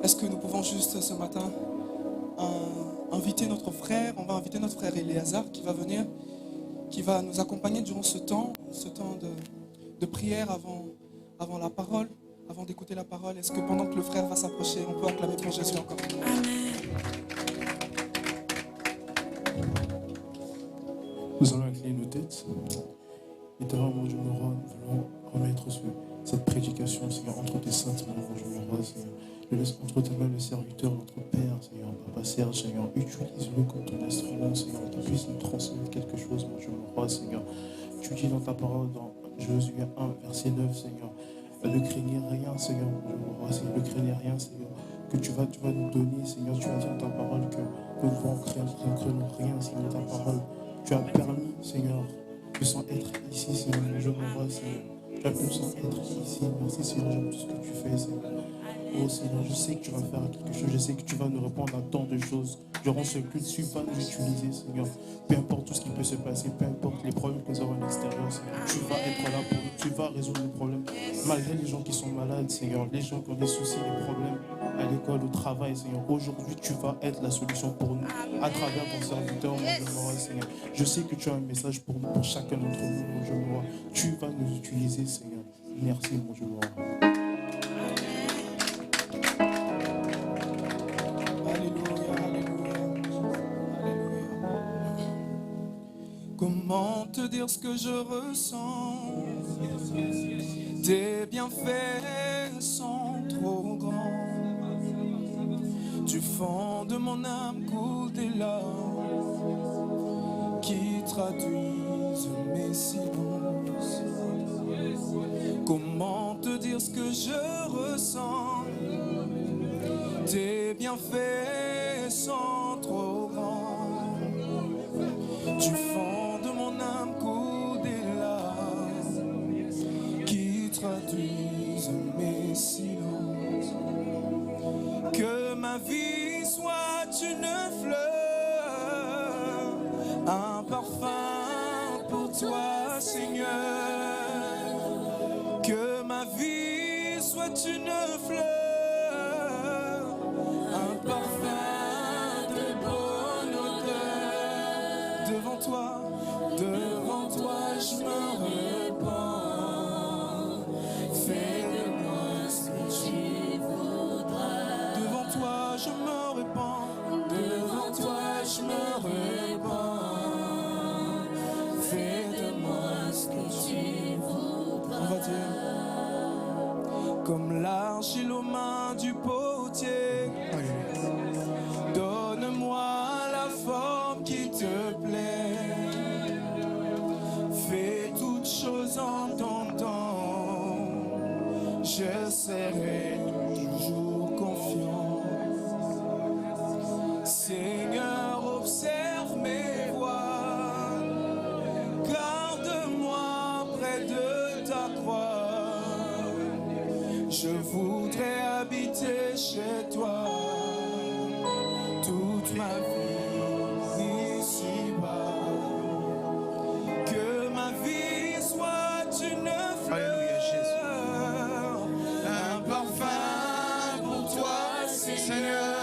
Est-ce que nous pouvons juste ce matin inviter notre frère, on va inviter notre frère Eléazar qui va venir, qui va nous accompagner durant ce temps de prière avant la parole, avant d'écouter la parole. Est-ce que pendant que le frère va s'approcher, on peut acclamer pour Jésus encore? Amen. Nous allons incliner nos têtes. Éternel, mon Dieu, nous voulons remettre cette prédication, Seigneur, entre tes saintes mains, mon Dieu, mon roi, Seigneur. Je laisse entre tes mains le serviteur, notre Père, Seigneur, Papa Serge, Seigneur. Utilise-le comme ton instrument, Seigneur, qu'il puisse nous transmettre quelque chose, mon Dieu, mon roi, Seigneur. Tu dis dans ta parole, dans Josué 1, verset 9, Seigneur, ne craignez rien, Seigneur, mon Dieu, mon roi, Seigneur, ne craignez rien, Seigneur, que tu vas nous donner, Seigneur. Tu as dit dans ta parole que nous ne craignons rien, Seigneur, dans ta parole. Tu as permis, Seigneur, de s'en être ici, Seigneur, mon Dieu, mon roi, Seigneur. Tu as pu s'en être ici. Merci, Seigneur, pour tout ce que tu fais, Seigneur. Oh Seigneur, je sais que tu vas faire quelque chose, je sais que tu vas nous répondre à tant de choses. Durant ce culte, tu vas nous utiliser, Seigneur. Peu importe tout ce qui peut se passer, peu importe les problèmes que nous avons à l'extérieur, Seigneur. Tu vas être là pour nous, tu vas résoudre les problèmes. Malgré les gens qui sont malades, Seigneur, les gens qui ont des soucis, des problèmes à l'école, au travail, Seigneur. Aujourd'hui, tu vas être la solution pour nous, à travers ton serviteur, mon Dieu, mon roi, Seigneur. Je sais que tu as un message pour nous, pour chacun d'entre nous, mon Dieu, mon roi. Tu vas nous utiliser, Seigneur. Merci, mon Dieu, mon roi. Comment te dire ce que je ressens? Tes bienfaits sont trop grands. Du fond de mon âme coulent des larmes qui traduisent mes silences. Comment te dire ce que je ressens? Tes bienfaits sont trop grands. Du fond de mon âme coulent des larmes qui traduisent mes silences. Que ma vie soit une fleur, un parfum pour toi, Seigneur. Que ma vie soit une fleur, un parfum de bonne odeur. Devant toi, je me répands. Fais de moi ce que tu voudras. Devant toi, je me répands. Devant toi, je me répands. Fais de moi ce que tu voudras. On va dire, comme l'argile aux mains du potier, donne-moi la forme qui te plaît. Fais toutes choses en ton temps. Je serai toujours confiant. Seigneur, observe mes voies. Garde-moi près de ta croix. Je voudrais habiter chez toi toute ma vie ici-bas. Que ma vie soit une fleur, un parfum pour toi, Seigneur.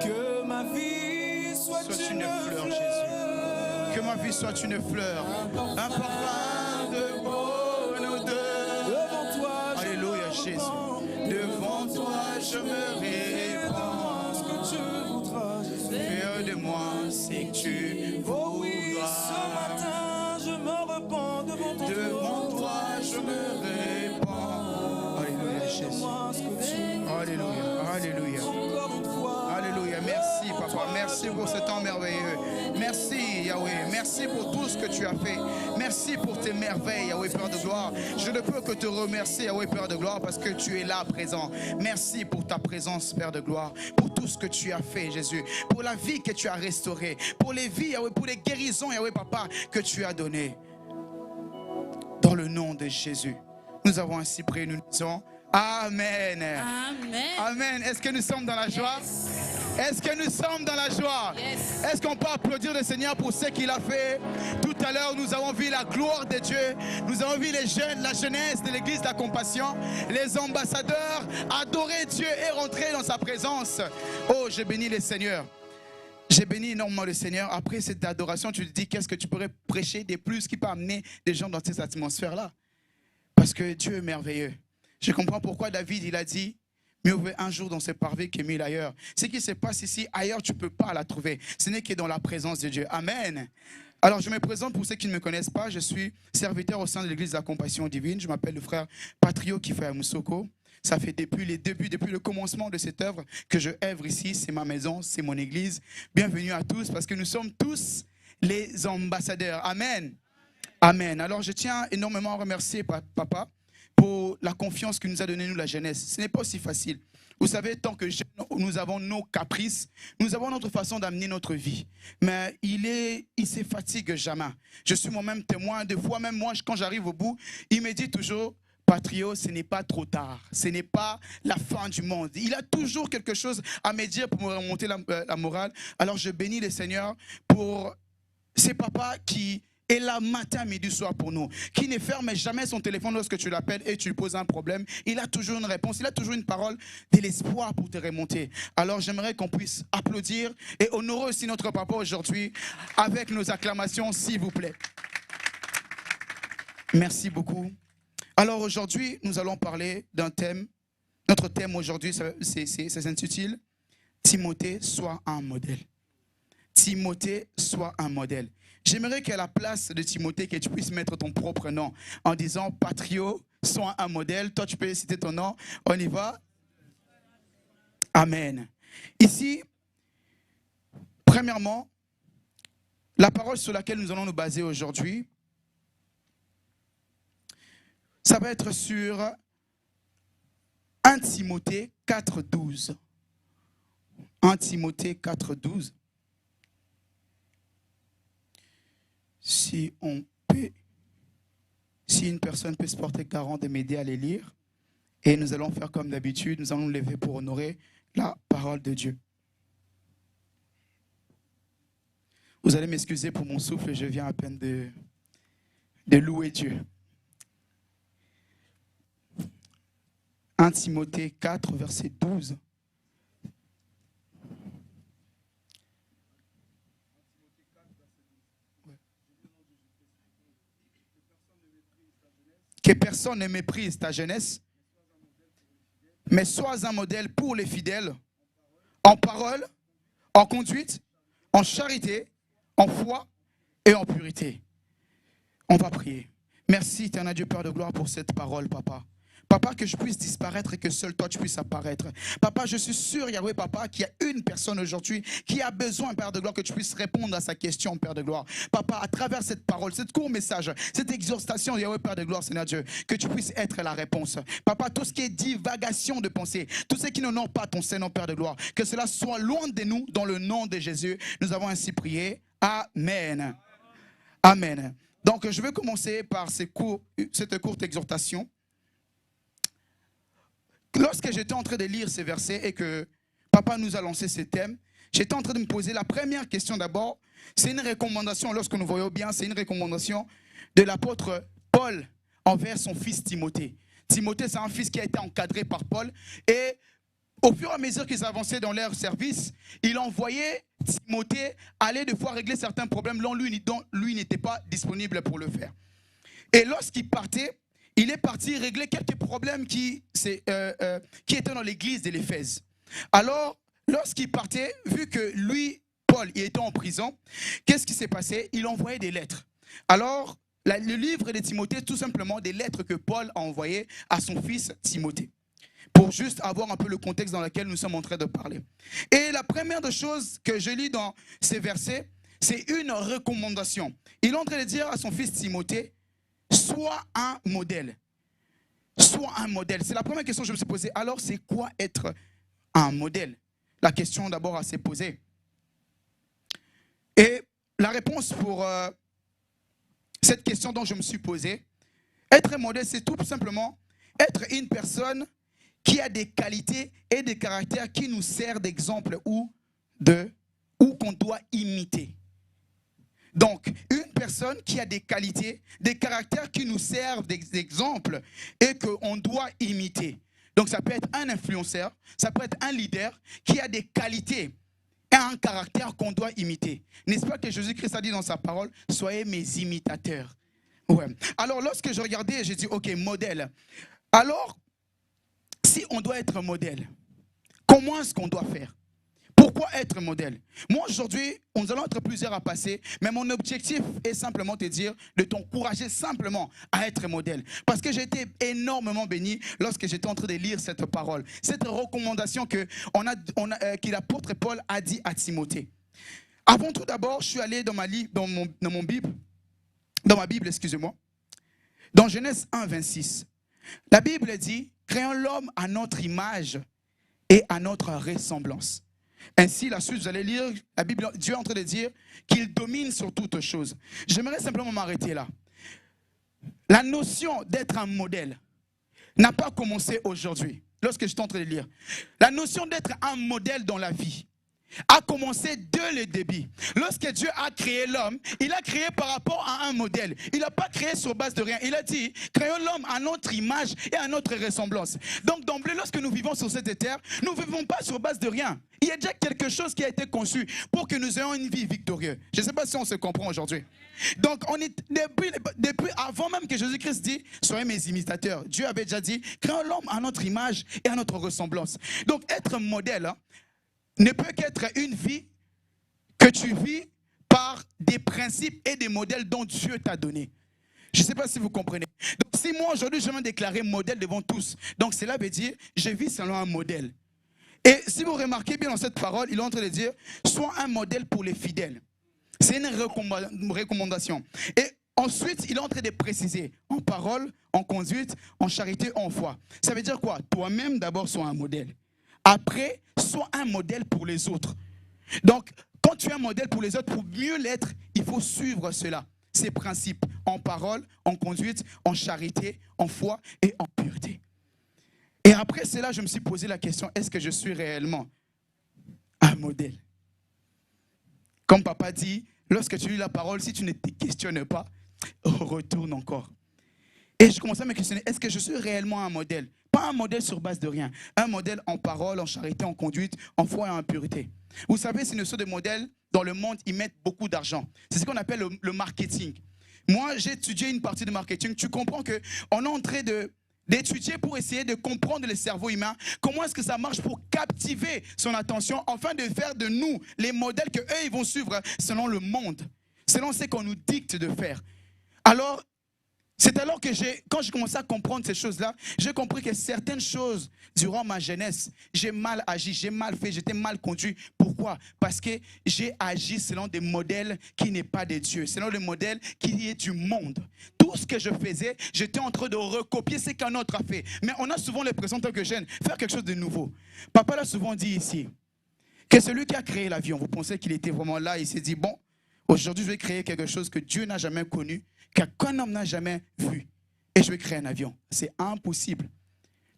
Que ma vie soit une fleur, Jésus. Que ma vie soit une fleur, un parfum de bonne odeur. Devant toi, Alléluia, Jésus. Devant toi, je me répands. ce que tu voudras, Jésus. Fais de moi ce que tu Oh oui, ce voudras. matin, je me repens devant ton Devant toi, je me répands. Alléluia, Jésus. Moi, ce que tu Alléluia, alléluia. encore une fois. Alléluia. Merci, Papa. Merci pour ce temps merveilleux. Merci, Yahweh. Merci pour tout ce que tu as fait. Merci pour tes merveilles, Yahweh, Père de gloire. Je ne peux que te remercier, Yahweh, Père de gloire, parce que tu es là présent. Merci pour ta présence, Père de gloire, pour tout ce que tu as fait, Jésus, pour la vie que tu as restaurée, pour les vies, Yahweh, pour les guérisons, Yahweh, Papa, que tu as données. Dans le nom de Jésus, nous avons ainsi prié, nous disons Amen. Amen. Amen. Est-ce que nous sommes dans la joie? Yes. Est-ce que nous sommes dans la joie? Yes. Est-ce qu'on peut applaudir le Seigneur pour ce qu'il a fait? Tout à l'heure, nous avons vu la gloire de Dieu. Nous avons vu les jeunes, la jeunesse de l'église de la compassion. Les ambassadeurs adorer Dieu et rentrer dans sa présence. Oh, j'ai béni le Seigneur. J'ai béni énormément le Seigneur. Après cette adoration, tu te dis, qu'est-ce que tu pourrais prêcher de plus qui peut amener des gens dans cette atmosphère-là? Parce que Dieu est merveilleux. Je comprends pourquoi David, il a dit, mieux vaut un jour dans ce parvis que mille ailleurs. Ce qui se passe ici, ailleurs, tu ne peux pas la trouver. Ce n'est que dans la présence de Dieu. Amen. Alors, je me présente pour ceux qui ne me connaissent pas. Je suis serviteur au sein de l'église de la compassion divine. Je m'appelle le frère Patrio qui fait à Moussoko. Ça fait depuis les débuts, depuis le commencement de cette œuvre que je œuvre ici. C'est ma maison, c'est mon église. Bienvenue à tous parce que nous sommes tous les ambassadeurs. Amen. Amen. Alors, je tiens énormément à remercier Papa pour la confiance qu'il nous a donnée, nous, la jeunesse. Ce n'est pas aussi facile. Vous savez, tant que jeunes, nous avons nos caprices, nous avons notre façon d'amener notre vie. Mais il ne se fatigue jamais. Je suis moi-même témoin. Des fois, même moi, quand j'arrive au bout, il me dit toujours, Patrio, ce n'est pas trop tard. Ce n'est pas la fin du monde. Il a toujours quelque chose à me dire pour me remonter la morale. Alors, je bénis le Seigneur pour ces papas qui est là matin, midi, soir pour nous, qui ne ferme jamais son téléphone lorsque tu l'appelles et tu lui poses un problème. Il a toujours une réponse, il a toujours une parole de l'espoir pour te remonter. Alors j'aimerais qu'on puisse applaudir et honorer aussi notre papa aujourd'hui avec nos acclamations, s'il vous plaît. Merci beaucoup. Alors aujourd'hui, nous allons parler d'un thème. Notre thème aujourd'hui, ça s'intitule « Timothée, sois un modèle ». Timothée, sois un modèle. J'aimerais qu'à la place de Timothée, que tu puisses mettre ton propre nom en disant « Patrio, sois un modèle ». Toi, tu peux citer ton nom. On y va. Amen. Ici, premièrement, la parole sur laquelle nous allons nous baser aujourd'hui, ça va être sur 1 Timothée 4,12. 1 Timothée 4,12. Si une personne peut se porter garant de m'aider à les lire, et nous allons faire comme d'habitude, nous allons nous lever pour honorer la parole de Dieu. Vous allez m'excuser pour mon souffle, je viens à peine de louer Dieu. 1 Timothée 4, verset 12. Que personne ne méprise ta jeunesse, mais sois un modèle pour les fidèles, en parole, en conduite, en charité, en foi et en purité. On va prier. Merci, éternel Dieu, Père de gloire, pour cette parole, Papa. Papa, que je puisse disparaître et que seul toi tu puisses apparaître. Papa, je suis sûr, Yahweh, Papa, qu'il y a une personne aujourd'hui qui a besoin, Père de gloire, que tu puisses répondre à sa question, Père de gloire. Papa, à travers cette parole, cette court message, cette exhortation, Yahweh, Père de gloire, Seigneur Dieu, que tu puisses être la réponse. Papa, tout ce qui est divagation de pensée, tout ce qui n'honore pas ton Seigneur, Père de gloire, que cela soit loin de nous, dans le nom de Jésus. Nous avons ainsi prié. Amen. Amen. Donc, je vais commencer par cette courte exhortation. Lorsque j'étais en train de lire ces versets et que Papa nous a lancé ce thème, j'étais en train de me poser la première question d'abord. C'est une recommandation, lorsque nous voyons bien, c'est une recommandation de l'apôtre Paul envers son fils Timothée. Timothée, c'est un fils qui a été encadré par Paul. Et au fur et à mesure qu'ils avançaient dans leur service, il envoyait Timothée aller des fois régler certains problèmes dont lui n'était pas disponible pour le faire. Et lorsqu'il partait, il est parti régler quelques problèmes qui étaient dans l'église de l'Éphèse. Alors, lorsqu'il partait, vu que lui, Paul, il était en prison, qu'est-ce qui s'est passé? Il envoyait des lettres. Alors, le livre de Timothée, tout simplement des lettres que Paul a envoyées à son fils Timothée. Pour juste avoir un peu le contexte dans lequel nous sommes en train de parler. Et la première des choses que je lis dans ces versets, c'est une recommandation. Il est en train de dire à son fils Timothée, sois un modèle. Sois un modèle. C'est la première question que je me suis posée. Alors, c'est quoi être un modèle? La question d'abord à se poser. Et la réponse pour cette question dont je me suis posée, être un modèle, c'est tout simplement être une personne qui a des qualités et des caractères qui nous servent d'exemple ou ou qu'on doit imiter. Donc, une personne qui a des qualités, des caractères qui nous servent d'exemple et qu'on doit imiter. Donc, ça peut être un influenceur, ça peut être un leader qui a des qualités et un caractère qu'on doit imiter. N'est-ce pas que Jésus-Christ a dit dans sa parole, soyez mes imitateurs. Ouais. Alors, lorsque je regardais, j'ai dit, ok, modèle. Alors, si on doit être modèle, comment est-ce qu'on doit faire? Pourquoi être modèle? Moi, aujourd'hui, nous allons être plusieurs à passer, mais mon objectif est simplement de te dire, de t'encourager simplement à être modèle. Parce que j'ai été énormément béni lorsque j'étais en train de lire cette parole, cette recommandation que l'apôtre Paul a dit à Timothée. Avant tout d'abord, je suis allé dans ma Bible, excusez-moi, dans Genèse 1, 26. La Bible dit, créons l'homme à notre image et à notre ressemblance. Ainsi, la suite, vous allez lire, la Bible, Dieu est en train de dire qu'il domine sur toutes choses. J'aimerais simplement m'arrêter là. La notion d'être un modèle n'a pas commencé aujourd'hui, lorsque j'étais en train de lire. La notion d'être un modèle dans la vie a commencé dès le début. Lorsque Dieu a créé l'homme, il a créé par rapport à un modèle. Il n'a pas créé sur base de rien. Il a dit, créons l'homme à notre image et à notre ressemblance. Donc d'emblée, lorsque nous vivons sur cette terre, nous ne vivons pas sur base de rien. Il y a déjà quelque chose qui a été conçu pour que nous ayons une vie victorieuse. Je ne sais pas si on se comprend aujourd'hui. Donc on est, depuis avant même que Jésus-Christ dit, soyez mes imitateurs. Dieu avait déjà dit, créons l'homme à notre image et à notre ressemblance. Donc être modèle, ne peut qu'être une vie que tu vis par des principes et des modèles dont Dieu t'a donné. Je ne sais pas si vous comprenez. Donc si moi aujourd'hui je vais me déclarer modèle devant tous, donc cela veut dire je vis selon un modèle. Et si vous remarquez bien dans cette parole, il est en train de dire, sois un modèle pour les fidèles. C'est une recommandation. Et ensuite, il est en train de préciser, en parole, en conduite, en charité, en foi. Ça veut dire quoi? Toi-même d'abord sois un modèle. Après, sois un modèle pour les autres. Donc, quand tu es un modèle pour les autres, pour mieux l'être, il faut suivre cela. Ces principes, en parole, en conduite, en charité, en foi et en pureté. Et après cela, je me suis posé la question, est-ce que je suis réellement un modèle? Comme papa dit, lorsque tu lis la parole, si tu ne te questionnes pas, retourne encore. Et je commençais à me questionner, est-ce que je suis réellement un modèle? Pas un modèle sur base de rien. Un modèle en parole, en charité, en conduite, en foi et en pureté. Vous savez, ces notions de modèle, dans le monde, ils mettent beaucoup d'argent. C'est ce qu'on appelle le marketing. Moi, j'ai étudié une partie de marketing. Tu comprends qu'on est en train d'étudier pour essayer de comprendre le cerveau humain. Comment est-ce que ça marche pour captiver son attention, afin de faire de nous les modèles qu'eux, ils vont suivre selon le monde, selon ce qu'on nous dicte de faire. Alors, c'est alors que quand j'ai commencé à comprendre ces choses-là, j'ai compris que certaines choses, durant ma jeunesse, j'ai mal agi, j'ai mal fait, j'étais mal conduit. Pourquoi? Parce que j'ai agi selon des modèles qui n'est pas de Dieu, selon le modèle qui est du monde. Tout ce que je faisais, j'étais en train de recopier ce qu'un autre a fait. Mais on a souvent l'impression, en tant que jeune, faire quelque chose de nouveau. Papa l'a souvent dit ici, que celui qui a créé l'avion, vous pensez qu'il était vraiment là, il s'est dit, bon, aujourd'hui je vais créer quelque chose que Dieu n'a jamais connu, qu'aucun homme n'a jamais vu, et je vais créer un avion. C'est impossible.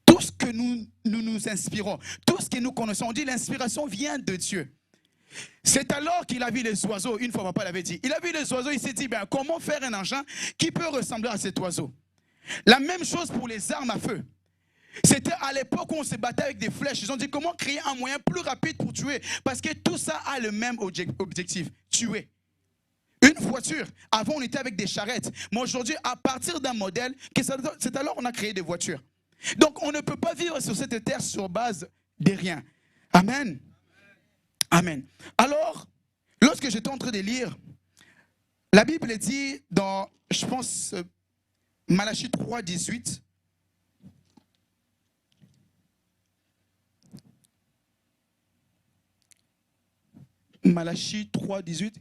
Tout ce que nous inspirons, tout ce que nous connaissons, on dit l'inspiration vient de Dieu. C'est alors qu'il a vu les oiseaux, une fois papa l'avait dit, il a vu les oiseaux, il s'est dit, ben, comment faire un engin qui peut ressembler à cet oiseau? La même chose pour les armes à feu. C'était à l'époque où on se battait avec des flèches. Ils ont dit comment créer un moyen plus rapide pour tuer, parce que tout ça a le même objectif, tuer. Une voiture, avant on était avec des charrettes, mais aujourd'hui à partir d'un modèle, c'est alors qu'on a créé des voitures. Donc on ne peut pas vivre sur cette terre sur base de rien. Amen. Amen. Alors, lorsque j'étais en train de lire, la Bible dit dans, je pense, Malachie 3, 18, Malachie 3, 18.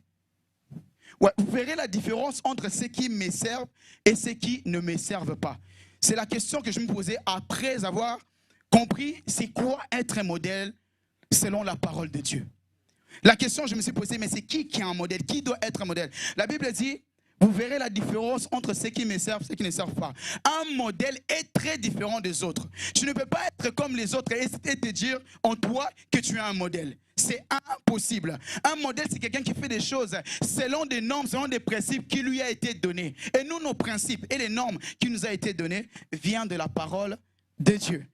Ouais, vous verrez la différence entre ceux qui me servent et ceux qui ne me servent pas. C'est la question que je me posais après avoir compris c'est quoi être un modèle selon la parole de Dieu. La question que je me suis posée, mais c'est qui est un modèle? Qui doit être un modèle? La Bible dit, vous verrez la différence entre ceux qui me servent et ceux qui ne servent pas. Un modèle est très différent des autres. Tu ne peux pas être comme les autres et te dire en toi que tu es un modèle. C'est impossible. Un modèle, c'est quelqu'un qui fait des choses selon des normes, selon des principes qui lui a été donnés. Et nous, nos principes et les normes qui nous a été donnés viennent de la parole de Dieu.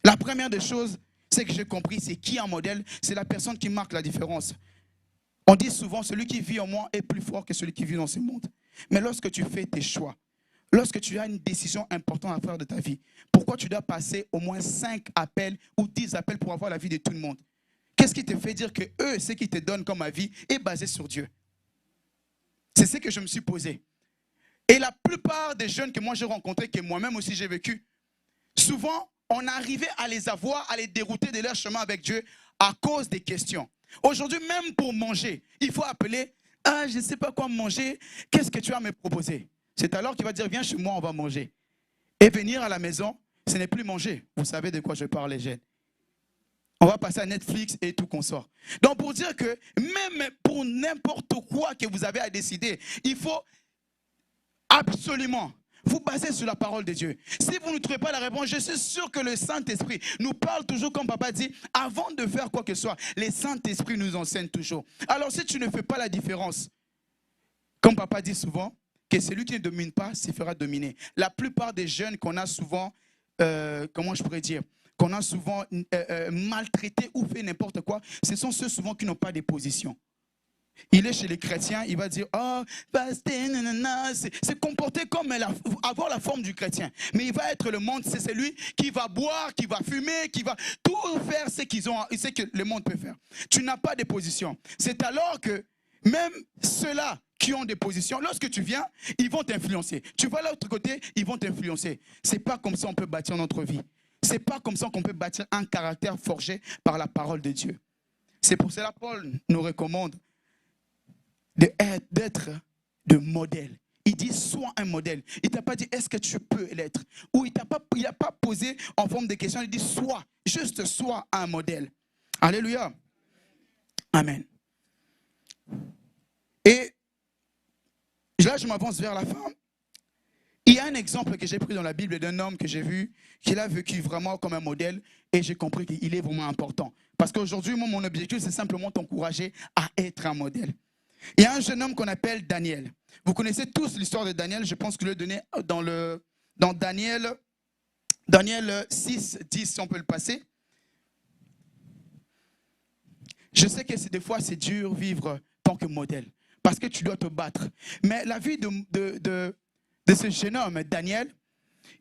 La première des choses, c'est que j'ai compris, c'est qui un modèle? C'est la personne qui marque la différence. On dit souvent, celui qui vit en moi est plus fort que celui qui vit dans ce monde. Mais lorsque tu fais tes choix, lorsque tu as une décision importante à faire de ta vie, pourquoi tu dois passer au moins 5 appels ou 10 appels pour avoir la vie de tout le monde? Qu'est-ce qui te fait dire que eux, ce qu'ils te donnent comme avis est basé sur Dieu? C'est ce que je me suis posé. Et la plupart des jeunes que moi j'ai rencontrés, que moi-même aussi j'ai vécu, souvent, on arrivait à les avoir, à les dérouter de leur chemin avec Dieu à cause des questions. Aujourd'hui, même pour manger, il faut appeler, « Ah, je ne sais pas quoi manger, qu'est-ce que tu as à me proposer ?» C'est alors qu'il va dire, « Viens chez moi, on va manger. » Et venir à la maison, ce n'est plus manger. Vous savez de quoi je parle, les jeunes. On va passer à Netflix et tout qu'on sort. Donc, pour dire que même pour n'importe quoi que vous avez à décider, il faut absolument vous basez sur la parole de Dieu. Si vous ne trouvez pas la réponse, je suis sûr que le Saint-Esprit nous parle toujours, comme papa dit, avant de faire quoi que ce soit, le Saint-Esprit nous enseigne toujours. Alors si tu ne fais pas la différence, comme papa dit souvent, que celui qui ne domine pas se fera dominer. La plupart des jeunes qu'on a souvent, comment je pourrais dire, qu'on a souvent maltraités ou fait n'importe quoi, ce sont ceux souvent qui n'ont pas de position. Il est chez les chrétiens, il va dire, oh, c'est comporter comme avoir la forme du chrétien. Mais il va être le monde, c'est celui qui va boire, qui va fumer, qui va tout faire ce que le monde peut faire. Tu n'as pas de position. C'est alors que même ceux-là qui ont des positions, lorsque tu viens, ils vont t'influencer. Tu vas à l'autre côté, ils vont t'influencer. C'est pas comme ça qu'on peut bâtir notre vie. C'est pas comme ça qu'on peut bâtir un caractère forgé par la parole de Dieu. C'est pour cela que Paul nous recommande d'être de modèle. Il dit, sois un modèle. Il ne t'a pas dit, est-ce que tu peux l'être? Ou il n'a pas posé en forme de question. Il dit, sois, juste sois un modèle. Alléluia. Amen. Et là, je m'avance vers la fin. Il y a un exemple que j'ai pris dans la Bible d'un homme que j'ai vu, qu'il a vécu vraiment comme un modèle, et j'ai compris qu'il est vraiment important. Parce qu'aujourd'hui, moi, mon objectif, c'est simplement t'encourager à être un modèle. Il y a un jeune homme qu'on appelle Daniel. Vous connaissez tous l'histoire de Daniel. Je pense que je l'ai donné dans Daniel 6, 10, si on peut le passer. Je sais que des fois, c'est dur vivre tant que modèle. Parce que tu dois te battre. Mais la vie de ce jeune homme, Daniel,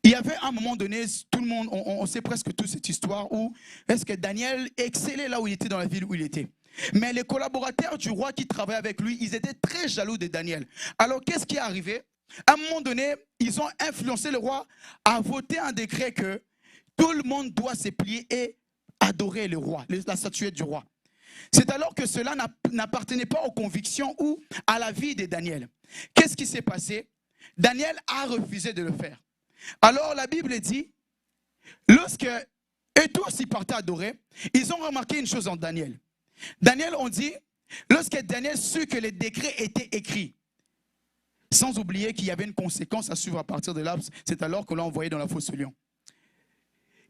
il y avait un moment donné, tout le monde, on sait presque toute cette histoire, où est-ce que Daniel excellait là où il était, dans la ville où il était. Mais les collaborateurs du roi qui travaillaient avec lui, ils étaient très jaloux de Daniel. Alors, qu'est-ce qui est arrivé? À un moment donné, ils ont influencé le roi à voter un décret que tout le monde doit se plier et adorer le roi, la statuette du roi. C'est alors que cela n'appartenait pas aux convictions ou à la vie de Daniel. Qu'est-ce qui s'est passé? Daniel a refusé de le faire. Alors, la Bible dit, lorsque eux tous ils partaient adorer, ils ont remarqué une chose en Daniel. Daniel, on dit, lorsque Daniel sut que les décrets étaient écrits, sans oublier qu'il y avait une conséquence à suivre à partir de là, c'est alors que l'on envoyé dans la fosse au lion.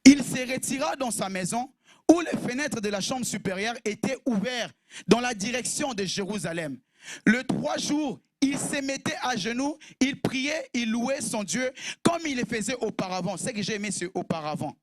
Il se retira dans sa maison où les fenêtres de la chambre supérieure étaient ouvertes dans la direction de Jérusalem. Le 3 jours, il se mettait à genoux, il priait, il louait son Dieu comme il le faisait auparavant. C'est ce que j'ai aimé, c'est auparavant.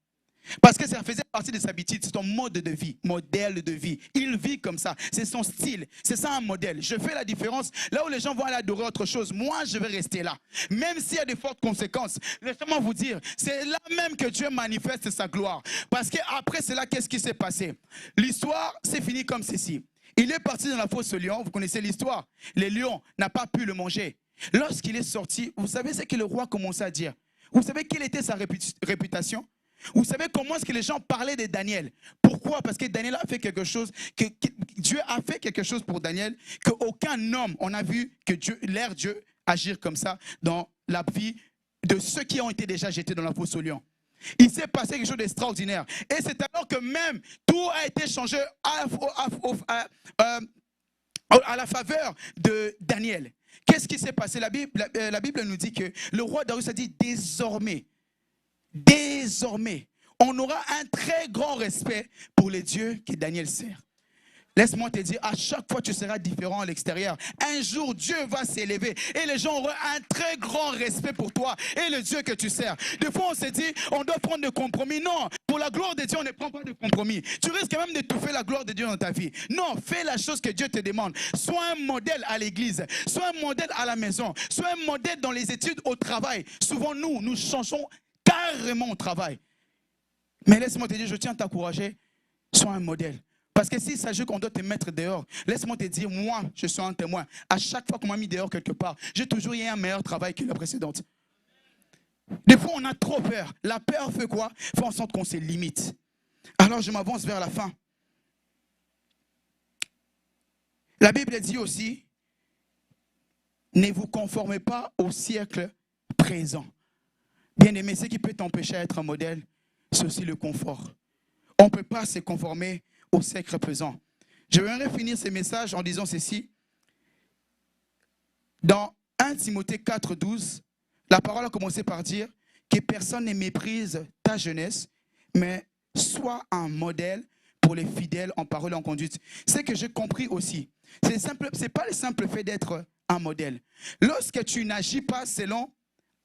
Parce que ça faisait partie de sa habitude, c'est son mode de vie, modèle de vie. Il vit comme ça, c'est son style, c'est ça un modèle. Je fais la différence, là où les gens vont aller adorer autre chose, moi je vais rester là. Même s'il y a de fortes conséquences, laissez-moi vous dire, c'est là même que Dieu manifeste sa gloire. Parce qu'après cela, qu'est-ce qui s'est passé? L'histoire s'est finie comme ceci. Il est parti dans la fosse au lion, vous connaissez l'histoire. Le lion n'a pas pu le manger. Lorsqu'il est sorti, vous savez ce que le roi commençait à dire? Vous savez quelle était sa réputation? Vous savez comment est-ce que les gens parlaient de Daniel? Pourquoi? Parce que Daniel a fait quelque chose, Dieu a fait quelque chose pour Daniel, qu'aucun homme, on a vu que Dieu agir comme ça dans la vie de ceux qui ont été déjà jetés dans la fosse au lion. Il s'est passé quelque chose d'extraordinaire. Et c'est alors que même tout a été changé à la faveur de Daniel. Qu'est-ce qui s'est passé? La Bible nous dit que le roi Darius a dit désormais, on aura un très grand respect pour les dieux que Daniel sert. Laisse-moi te dire, à chaque fois tu seras différent à l'extérieur. Un jour, Dieu va s'élever et les gens auront un très grand respect pour toi et le Dieu que tu sers. Des fois, on se dit, on doit prendre des compromis. Non, pour la gloire de Dieu, on ne prend pas de compromis. Tu risques même d'étouffer la gloire de Dieu dans ta vie. Non, fais la chose que Dieu te demande. Sois un modèle à l'église, sois un modèle à la maison, sois un modèle dans les études, au travail. Souvent, nous changeons carrément au travail. Mais laisse-moi te dire, je tiens à t'encourager, sois un modèle. Parce que s'il s'agit qu'on doit te mettre dehors, laisse-moi te dire, moi, je suis un témoin. À chaque fois qu'on m'a mis dehors quelque part, j'ai toujours eu un meilleur travail que la précédente. Des fois, on a trop peur. La peur fait quoi? Fait en sorte qu'on se limite. Alors, je m'avance vers la fin. La Bible dit aussi, ne vous conformez pas au siècle présent. Bien aimé, ce qui peut t'empêcher d'être un modèle, c'est aussi le confort. On ne peut pas se conformer au siècle présent. Je vais finir ce message en disant ceci. Dans 1 Timothée 4,12, la parole a commencé par dire que personne ne méprise ta jeunesse, mais sois un modèle pour les fidèles en parole et en conduite. C'est que j'ai compris aussi. C'est pas le simple fait d'être un modèle. Lorsque tu n'agis pas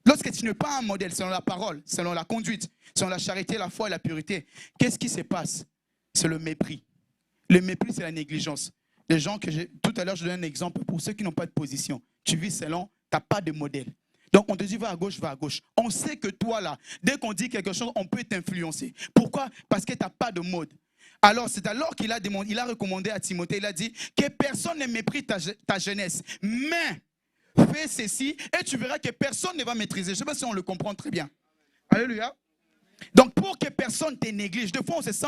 lorsque tu n'es pas un modèle selon la parole, selon la conduite, selon la charité, la foi et la pureté, qu'est-ce qui se passe? C'est le mépris. Le mépris, c'est la négligence. Les gens tout à l'heure, je donne un exemple pour ceux qui n'ont pas de position. Tu vis selon, tu n'as pas de modèle. Donc, on te dit, va à gauche, va à gauche. On sait que toi, là, dès qu'on dit quelque chose, on peut t'influencer. Pourquoi? Parce que tu n'as pas de mode. Alors, c'est alors qu'il a recommandé à Timothée, il a dit que personne ne méprise ta jeunesse. Mais, fais ceci et tu verras que personne ne va maîtriser. Je ne sais pas si on le comprend très bien. Alléluia. Donc, pour que personne ne te néglige, des fois on se sent,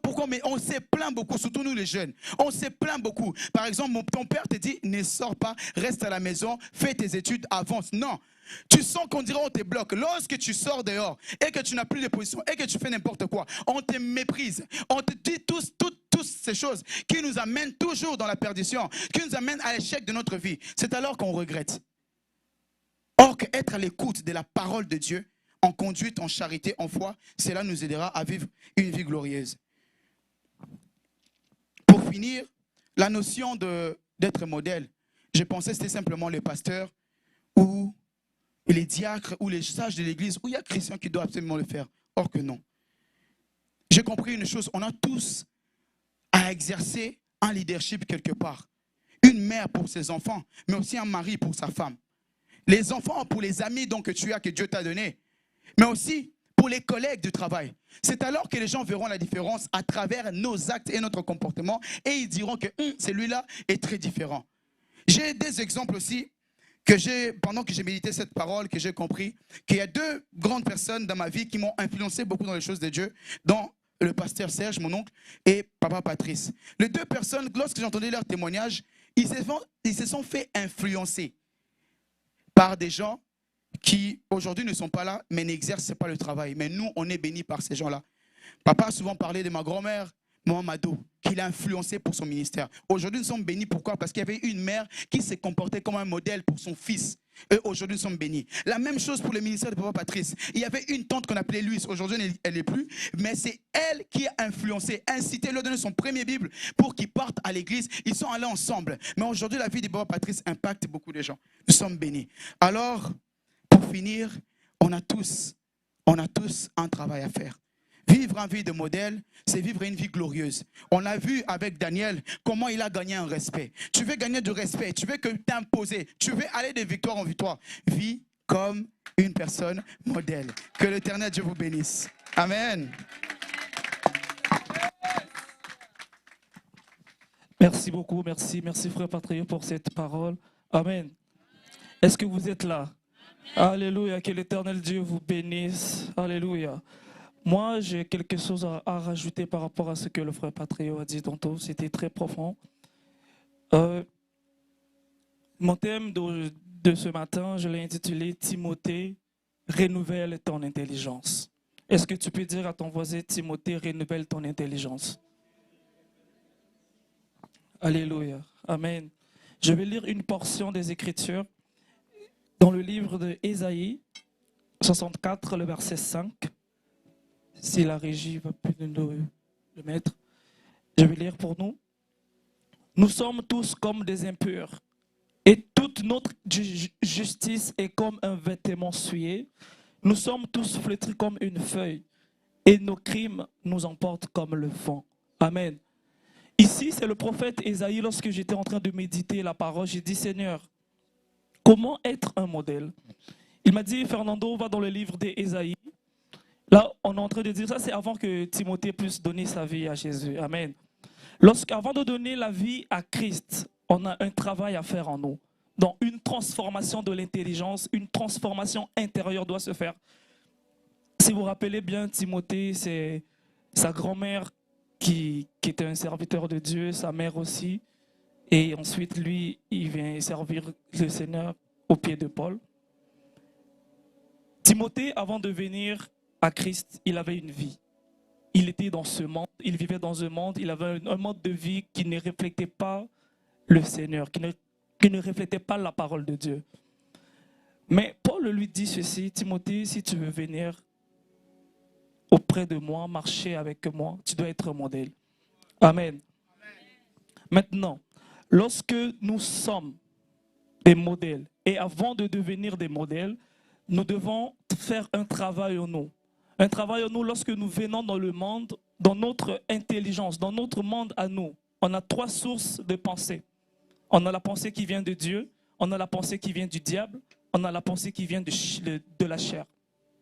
pourquoi? Mais on se plaint beaucoup, surtout nous les jeunes. On se plaint beaucoup. Par exemple, ton père te dit, ne sors pas, reste à la maison, fais tes études, avance. Non. Tu sens qu'on dirait on te bloque. Lorsque tu sors dehors et que tu n'as plus de position et que tu fais n'importe quoi, on te méprise. On te dit toutes ces choses qui nous amènent toujours dans la perdition, qui nous amènent à l'échec de notre vie. C'est alors qu'on regrette. Or, qu'être à l'écoute de la parole de Dieu, en conduite, en charité, en foi, cela nous aidera à vivre une vie glorieuse. Pour finir, la notion d'être modèle, je pensais que c'était simplement les pasteurs ou les diacres ou les sages de l'église où il y a Christian qui doit absolument le faire. Or que non. J'ai compris une chose, on a tous à exercer un leadership quelque part. Une mère pour ses enfants, mais aussi un mari pour sa femme. Les enfants pour les amis donc, que tu as, que Dieu t'a donné. Mais aussi pour les collègues du travail. C'est alors que les gens verront la différence à travers nos actes et notre comportement et ils diront que celui-là est très différent. J'ai des exemples aussi pendant que j'ai médité cette parole, que j'ai compris qu'il y a deux grandes personnes dans ma vie qui m'ont influencé beaucoup dans les choses de Dieu, dont le pasteur Serge, mon oncle, et papa Patrice. Les deux personnes, lorsque j'entendais leur témoignage, ils se sont fait influencer par des gens qui aujourd'hui ne sont pas là, mais n'exercent pas le travail. Mais nous, on est bénis par ces gens-là. Papa a souvent parlé de ma grand-mère, Maman Mado, qui l'a influencé pour son ministère. Aujourd'hui, nous sommes bénis. Pourquoi? Parce qu'il y avait une mère qui s'est comportée comme un modèle pour son fils. Et aujourd'hui, nous sommes bénis. La même chose pour le ministère de Papa Patrice. Il y avait une tante qu'on appelait Louise. Aujourd'hui, elle n'est plus. Mais c'est elle qui a influencé, incité, lui a donné son premier Bible pour qu'ils partent à l'église. Ils sont allés ensemble. Mais aujourd'hui, la vie de Papa Patrice impacte beaucoup de gens. Nous sommes bénis. Alors, pour finir, on a tous un travail à faire. Vivre une vie de modèle, c'est vivre une vie glorieuse. On a vu avec Daniel comment il a gagné un respect. Tu veux gagner du respect, tu veux que t'imposer, tu veux aller de victoire en victoire. Vis comme une personne modèle. Que l'Éternel Dieu vous bénisse. Amen. Merci beaucoup, merci frère Patriot pour cette parole. Amen. Est-ce que vous êtes là? Amen. Alléluia, que l'Éternel Dieu vous bénisse. Alléluia. Moi, j'ai quelque chose à rajouter par rapport à ce que le frère Patriot a dit tantôt. C'était très profond. Mon thème de ce matin, je l'ai intitulé « Timothée, renouvelle ton intelligence ». Est-ce que tu peux dire à ton voisin « Timothée, renouvelle ton intelligence ». Alléluia. Amen. Je vais lire une portion des Écritures dans le livre de Ésaïe 64, le verset 5. Si la régie va plus nous le mettre, je vais lire pour nous. Nous sommes tous comme des impurs, et toute notre justice est comme un vêtement souillé. Nous sommes tous flétris comme une feuille, et nos crimes nous emportent comme le vent. Amen. Ici, c'est le prophète Ésaïe. Lorsque j'étais en train de méditer la parole, j'ai dit, Seigneur, comment être un modèle? Il m'a dit, Fernando, va dans le livre d'Ésaïe. Là, on est en train de dire ça, c'est avant que Timothée puisse donner sa vie à Jésus. Amen. Avant de donner la vie à Christ, on a un travail à faire en nous. Donc, une transformation de l'intelligence, une transformation intérieure doit se faire. Si vous vous rappelez bien, Timothée, c'est sa grand-mère qui était un serviteur de Dieu, sa mère aussi. Et ensuite, lui, il vient servir le Seigneur au pied de Paul. Timothée, avant de venir à Christ, il avait une vie. Il était dans ce monde, il vivait dans un monde, il avait un mode de vie qui ne reflétait pas le Seigneur, qui ne reflétait pas la parole de Dieu. Mais Paul lui dit ceci, Timothée, si tu veux venir auprès de moi, marcher avec moi, tu dois être un modèle. Amen. Maintenant, lorsque nous sommes des modèles, et avant de devenir des modèles, nous devons faire un travail en nous. Un travail en nous lorsque nous venons dans le monde, dans notre intelligence, dans notre monde à nous. On a 3 sources de pensée. On a la pensée qui vient de Dieu, on a la pensée qui vient du diable, on a la pensée qui vient de la chair.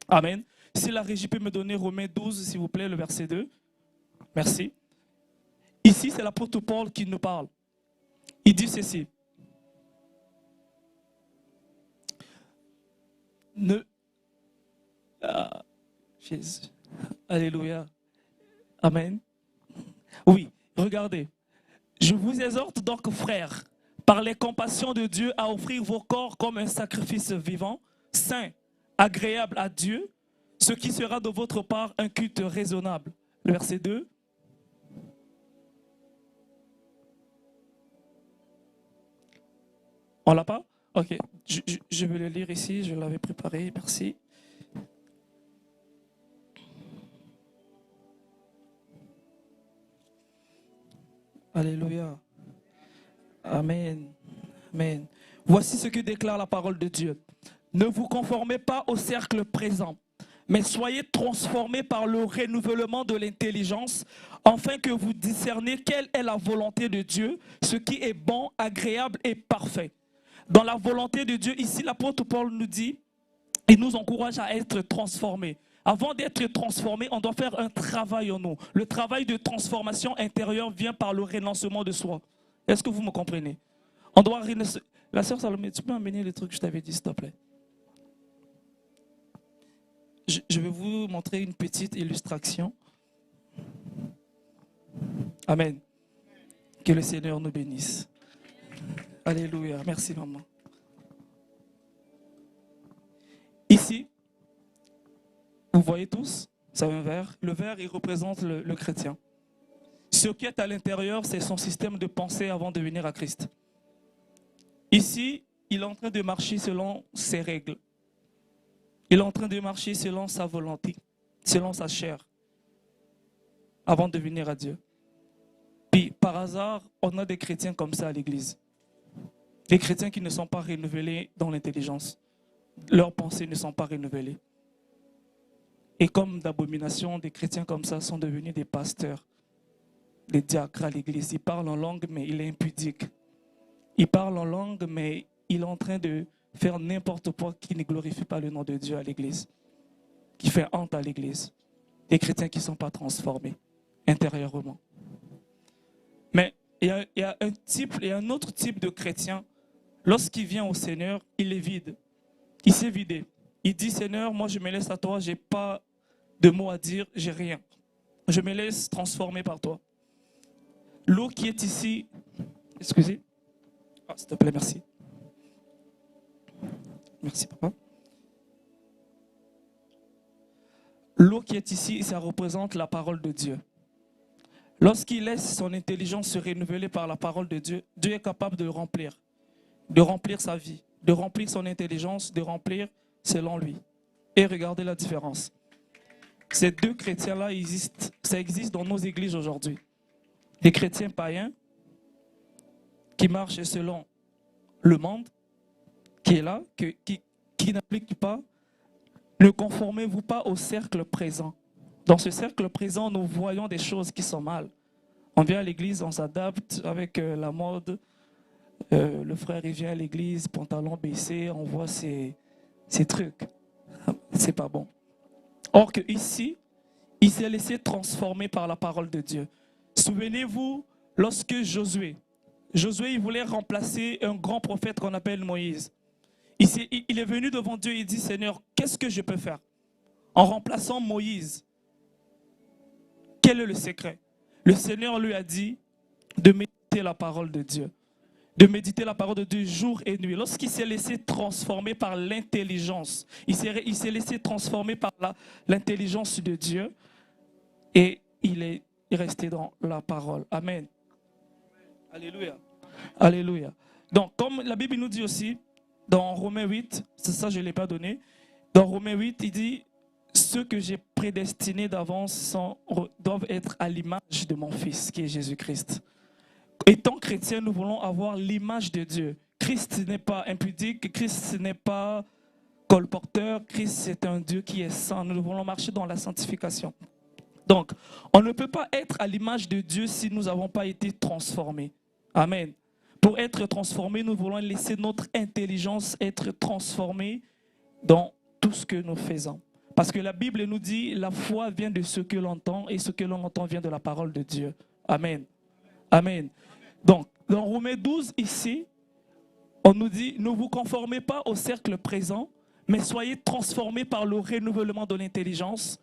Amen. Si la régie peut me donner Romains 12, s'il vous plaît, le verset 2. Merci. Ici, c'est l'apôtre Paul qui nous parle. Il dit ceci. Jésus. Alléluia. Amen. Oui, regardez. Je vous exhorte donc, frères, par les compassions de Dieu, à offrir vos corps comme un sacrifice vivant, saint, agréable à Dieu, ce qui sera de votre part un culte raisonnable. Le verset 2. On l'a pas? Ok, je vais le lire ici, je l'avais préparé, merci. Alléluia. Amen. Amen. Voici ce que déclare la parole de Dieu. Ne vous conformez pas au cercle présent, mais soyez transformés par le renouvellement de l'intelligence, afin que vous discerniez quelle est la volonté de Dieu, ce qui est bon, agréable et parfait. Dans la volonté de Dieu, ici l'apôtre Paul nous dit, il nous encourage à être transformés. Avant d'être transformé, on doit faire un travail en nous. Le travail de transformation intérieure vient par le renoncement de soi. Est-ce que vous me comprenez? On doit renoncer. La sœur Salomé, tu peux amener le truc que je t'avais dit, s'il te plaît? Je vais vous montrer une petite illustration. Amen. Que le Seigneur nous bénisse. Alléluia. Merci, maman. Ici, vous voyez tous, c'est un verre. Le verre, il représente le chrétien. Ce qui est à l'intérieur, c'est son système de pensée avant de venir à Christ. Ici, il est en train de marcher selon ses règles. Il est en train de marcher selon sa volonté, selon sa chair, avant de venir à Dieu. Puis, par hasard, on a des chrétiens comme ça à l'église. Des chrétiens qui ne sont pas renouvelés dans l'intelligence. Leurs pensées ne sont pas renouvelées. Et comme d'abomination, des chrétiens comme ça sont devenus des pasteurs, des diacres à l'église. Ils parlent en langue, mais il est impudique. Il parle en langue, mais il est en train de faire n'importe quoi qui ne glorifie pas le nom de Dieu à l'église, qui fait honte à l'église. Des chrétiens qui ne sont pas transformés intérieurement. Mais il y a un autre type de chrétien. Lorsqu'il vient au Seigneur, il est vide. Il s'est vidé. Il dit, Seigneur, moi je me laisse à toi, je n'ai pas de mots à dire, j'ai rien. Je me laisse transformer par toi. L'eau qui est ici, excusez. Ah, s'il te plaît, merci. Merci, papa. L'eau qui est ici, ça représente la parole de Dieu. Lorsqu'il laisse son intelligence se renouveler par la parole de Dieu, Dieu est capable de remplir sa vie, de remplir son intelligence, de remplir selon lui. Et regardez la différence. Ces deux chrétiens-là existent, ça existe dans nos églises aujourd'hui. Des chrétiens païens qui marchent selon le monde, qui est là, qui n'applique pas. Ne conformez-vous pas au cercle présent. Dans ce cercle présent, nous voyons des choses qui sont mal. On vient à l'église, on s'adapte avec la mode. Le frère, il vient à l'église, pantalon baissé, on voit ces trucs. C'est pas bon. Or que ici, il s'est laissé transformer par la parole de Dieu. Souvenez-vous, lorsque Josué, il voulait remplacer un grand prophète qu'on appelle Moïse. Il est venu devant Dieu et il dit, Seigneur, qu'est-ce que je peux faire en remplaçant Moïse? Quel est le secret? Le Seigneur lui a dit de méditer la parole de Dieu. De méditer la parole de Dieu jour et nuit. Lorsqu'il s'est laissé transformer par l'intelligence, il s'est laissé transformer par l'intelligence de Dieu et il est resté dans la parole. Amen. Alléluia. Alléluia. Donc, comme la Bible nous dit aussi, dans Romains 8, c'est ça je ne l'ai pas donné, dans Romains 8, il dit, ceux que j'ai prédestinés d'avance doivent être à l'image de mon Fils, qui est Jésus-Christ. Étant chrétiens, nous voulons avoir l'image de Dieu. Christ n'est pas impudique, Christ n'est pas colporteur, Christ c'est un Dieu qui est saint. Nous voulons marcher dans la sanctification. Donc, on ne peut pas être à l'image de Dieu si nous n'avons pas été transformés. Amen. Pour être transformés, nous voulons laisser notre intelligence être transformée dans tout ce que nous faisons. Parce que la Bible nous dit, la foi vient de ce que l'on entend et ce que l'on entend vient de la parole de Dieu. Amen. Amen. Donc, dans Romains 12, ici, on nous dit, ne vous conformez pas au cercle présent, mais soyez transformés par le renouvellement de l'intelligence,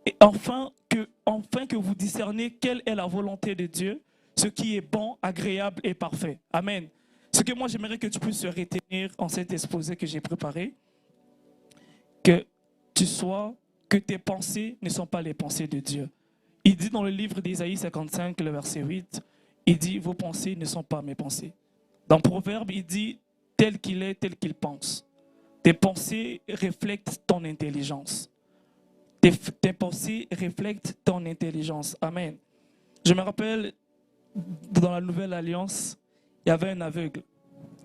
et enfin que vous discerniez quelle est la volonté de Dieu, ce qui est bon, agréable et parfait. Amen. Ce que moi j'aimerais que tu puisses retenir en cet exposé que j'ai préparé, que tes pensées ne sont pas les pensées de Dieu. Il dit dans le livre d'Ésaïe 55, le verset 8, il dit, vos pensées ne sont pas mes pensées. Dans Proverbe, il dit, tel qu'il est, tel qu'il pense. Tes pensées reflètent ton intelligence. Tes pensées reflètent ton intelligence. Amen. Je me rappelle, dans la Nouvelle Alliance, il y avait un aveugle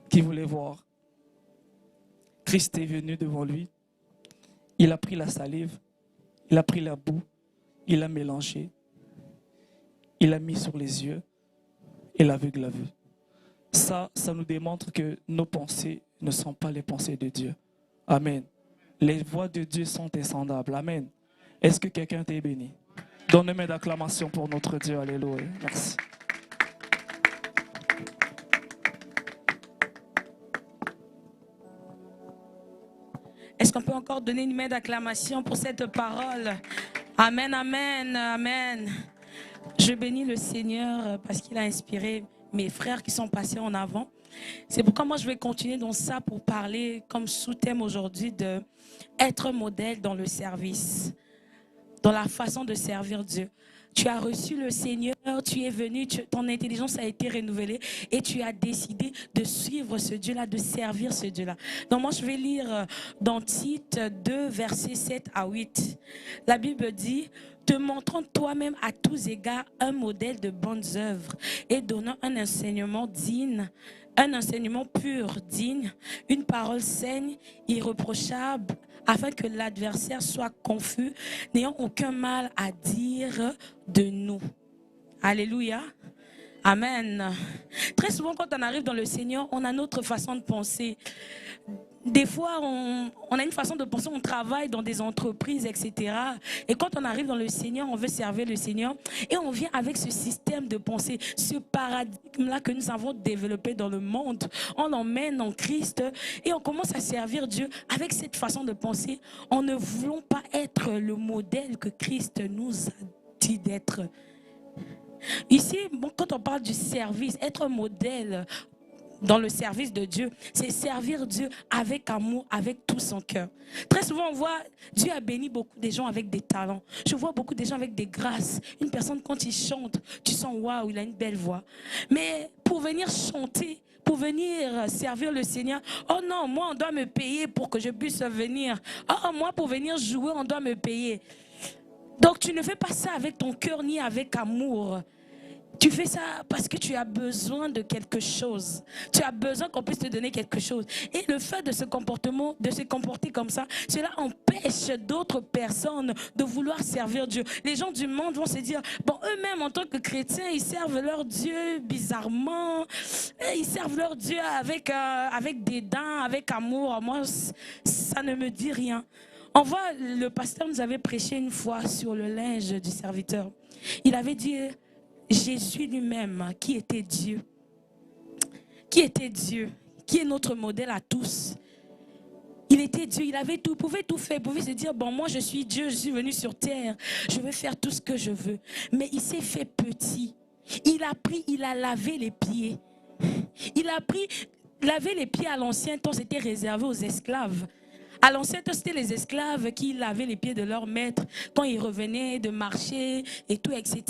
qui voulait voir. Christ est venu devant lui. Il a pris la salive, il a pris la boue, il a mélangé, il a mis sur les yeux et l'aveugle a vu. Ça nous démontre que nos pensées ne sont pas les pensées de Dieu. Amen. Les voix de Dieu sont insondables. Amen. Est-ce que quelqu'un t'est béni? Donne une main d'acclamation pour notre Dieu. Alléluia. Merci. Est-ce qu'on peut encore donner une main d'acclamation pour cette parole? Amen, amen, amen. Je bénis le Seigneur parce qu'il a inspiré mes frères qui sont passés en avant. C'est pourquoi moi je vais continuer dans ça pour parler comme sous-thème aujourd'hui de être modèle dans le service, dans la façon de servir Dieu. Tu as reçu le Seigneur, tu es venu, ton intelligence a été renouvelée et tu as décidé de suivre ce Dieu-là, de servir ce Dieu-là. Donc moi je vais lire dans Tite 2, versets 7 à 8. La Bible dit, te montrant toi-même à tous égards un modèle de bonnes œuvres et donnant un enseignement digne, un enseignement pur, digne, une parole saine, irréprochable, afin que l'adversaire soit confus, n'ayant aucun mal à dire de nous. Alléluia. Amen. Très souvent, quand on arrive dans le Seigneur, on a notre façon de penser. Des fois, on a une façon de penser, on travaille dans des entreprises, etc. Et quand on arrive dans le Seigneur, on veut servir le Seigneur. Et on vient avec ce système de pensée, ce paradigme-là que nous avons développé dans le monde. On l'emmène en Christ et on commence à servir Dieu avec cette façon de penser. En ne voulant pas être le modèle que Christ nous a dit d'être. Ici, quand on parle du service, être modèle dans le service de Dieu, c'est servir Dieu avec amour, avec tout son cœur. Très souvent, on voit, Dieu a béni beaucoup de gens avec des talents. Je vois beaucoup de gens avec des grâces. Une personne, quand il chante, tu sens, waouh, il a une belle voix. Mais pour venir chanter, pour venir servir le Seigneur, oh non, moi, on doit me payer pour que je puisse venir. Oh, moi, pour venir jouer, on doit me payer. Donc, tu ne fais pas ça avec ton cœur ni avec amour. Tu fais ça parce que tu as besoin de quelque chose. Tu as besoin qu'on puisse te donner quelque chose. Et le fait de se comporter comme ça, cela empêche d'autres personnes de vouloir servir Dieu. Les gens du monde vont se dire, bon, eux-mêmes en tant que chrétiens, ils servent leur Dieu bizarrement. Ils servent leur Dieu avec dédain, avec amour. Moi, ça ne me dit rien. On voit, le pasteur nous avait prêché une fois sur le linge du serviteur. Il avait dit, Jésus lui-même, qui était Dieu, qui est notre modèle à tous. Il était Dieu, il avait tout, il pouvait tout faire, il pouvait se dire, bon, moi je suis Dieu, je suis venu sur terre, je vais faire tout ce que je veux. Mais il s'est fait petit. Il a lavé les pieds. Laver les pieds à l'ancien temps, c'était réservé aux esclaves. À l'ancien temps, c'était les esclaves qui lavaient les pieds de leur maître quand ils revenaient de marcher et tout, etc.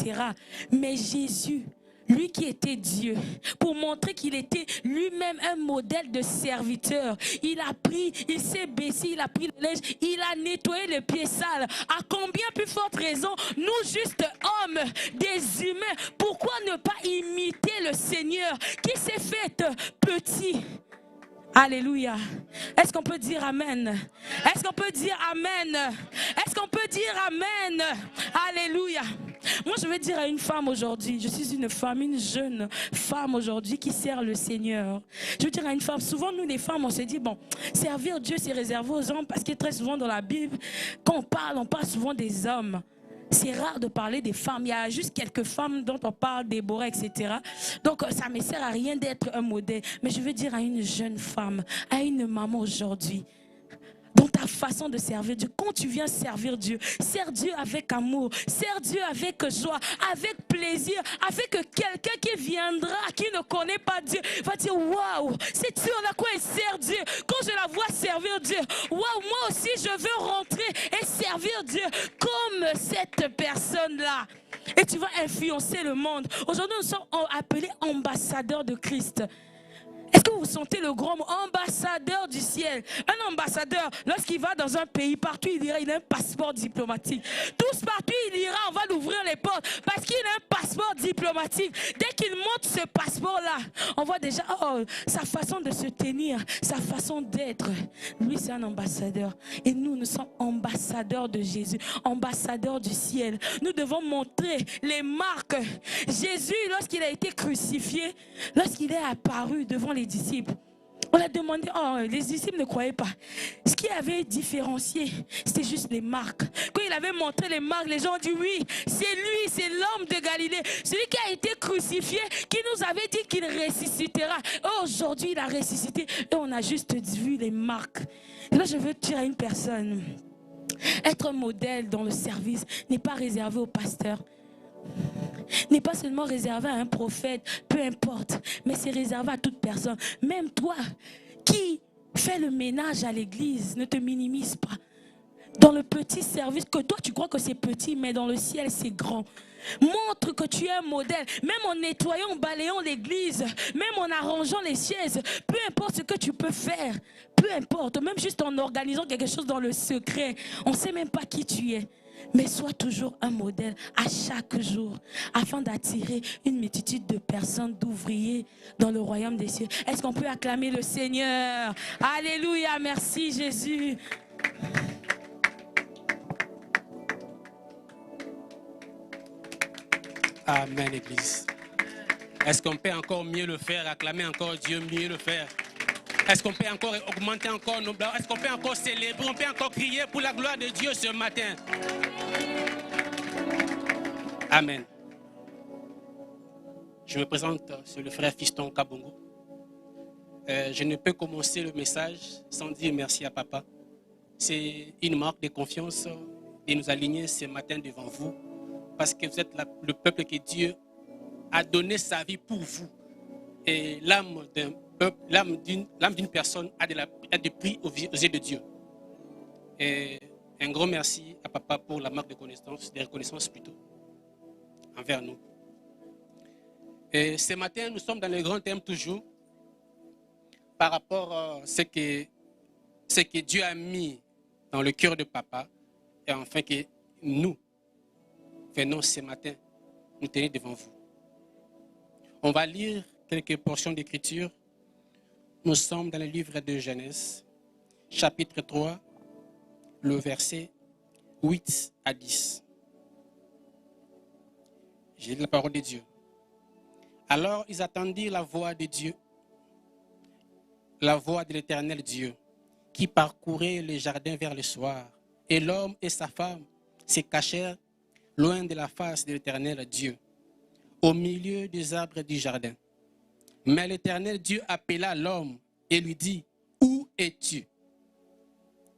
Mais Jésus, lui qui était Dieu, pour montrer qu'il était lui-même un modèle de serviteur, il s'est baissé, il a pris le linge, il a nettoyé les pieds sales. À combien plus forte raison, nous juste hommes, des humains, pourquoi ne pas imiter le Seigneur qui s'est fait petit? Alléluia. Est-ce qu'on peut dire Amen? Est-ce qu'on peut dire Amen? Est-ce qu'on peut dire Amen? Alléluia. Moi, je vais dire à une femme aujourd'hui, je suis une femme, une jeune femme aujourd'hui qui sert le Seigneur. Je veux dire à une femme, souvent nous les femmes, on se dit, bon, servir Dieu, c'est réservé aux hommes parce que très souvent dans la Bible, quand on parle souvent des hommes. C'est rare de parler des femmes. Il y a juste quelques femmes dont on parle, Déborah, etc. Donc, ça ne me sert à rien d'être un modèle. Mais je veux dire à une jeune femme, à une maman aujourd'hui, dans ta façon de servir Dieu, quand tu viens servir Dieu, sers Dieu avec amour, sers Dieu avec joie, avec plaisir, avec quelqu'un qui viendra, qui ne connaît pas Dieu, va dire, waouh, c'est sûr là quoi elle sert Dieu. Quand je la vois servir Dieu, waouh, moi aussi je veux rentrer et servir Dieu comme cette personne-là. Et tu vas influencer le monde. Aujourd'hui, nous sommes appelés ambassadeurs de Christ. Est-ce que vous sentez le grand mot ambassadeur du ciel? Un ambassadeur, lorsqu'il va dans un pays, partout il ira, il a un passeport diplomatique. Tous partout il ira, on va lui ouvrir les portes parce qu'il a un passeport diplomatique. Dès qu'il montre ce passeport-là, on voit déjà sa façon de se tenir, sa façon d'être. Lui, c'est un ambassadeur. Et nous sommes ambassadeurs de Jésus, ambassadeurs du ciel. Nous devons montrer les marques. Jésus, lorsqu'il a été crucifié, lorsqu'il est apparu devant les disciples, on a demandé, les disciples ne croyaient pas. Ce qui avait différencié, c'était juste les marques. Quand il avait montré les marques, les gens ont dit oui, c'est lui, c'est l'homme de Galilée, celui qui a été crucifié, qui nous avait dit qu'il ressuscitera. Aujourd'hui, il a ressuscité et on a juste vu les marques. Et là, je veux dire à une personne, être un modèle dans le service n'est pas réservé au pasteur. N'est pas seulement réservé à un prophète, peu importe, mais c'est réservé à toute personne. Même toi qui fais le ménage à l'église, ne te minimise pas. Dans le petit service, que toi tu crois que c'est petit, mais dans le ciel c'est grand. Montre que tu es un modèle, même en nettoyant, en balayant l'église, même en arrangeant les chaises, peu importe ce que tu peux faire, peu importe, même juste en organisant quelque chose dans le secret, on ne sait même pas qui tu es. Mais sois toujours un modèle à chaque jour afin d'attirer une multitude de personnes, d'ouvriers dans le royaume des cieux. Est-ce qu'on peut acclamer le Seigneur? Alléluia, merci Jésus. Amen, Église. Est-ce qu'on peut encore mieux le faire, acclamer encore Dieu, mieux le faire? Est-ce qu'on peut encore augmenter encore nos bras? Est-ce qu'on peut encore célébrer? On peut encore crier pour la gloire de Dieu ce matin? Amen. Je me présente, c'est le frère Fiston Kabongo. Je ne peux commencer le message sans dire merci à papa. C'est une marque de confiance de nous aligner ce matin devant vous parce que vous êtes le peuple que Dieu a donné sa vie pour vous. Et l'âme d'un peuple, l'âme d'une personne a de prix aux yeux de Dieu. Et un grand merci à papa pour la marque de reconnaissance plutôt, envers nous. Et ce matin, nous sommes dans le grand thème toujours, par rapport à ce que Dieu a mis dans le cœur de papa, et enfin que nous venons ce matin nous tenir devant vous. On va lire quelques portions d'écriture. Nous sommes dans le livre de Genèse, chapitre 3, le verset 8 à 10. J'ai lu la parole de Dieu. Alors ils attendirent la voix de Dieu, la voix de l'Éternel Dieu, qui parcourait le jardin vers le soir. Et l'homme et sa femme se cachèrent loin de la face de l'Éternel Dieu, au milieu des arbres du jardin. Mais l'Éternel Dieu appela l'homme et lui dit, « Où es-tu »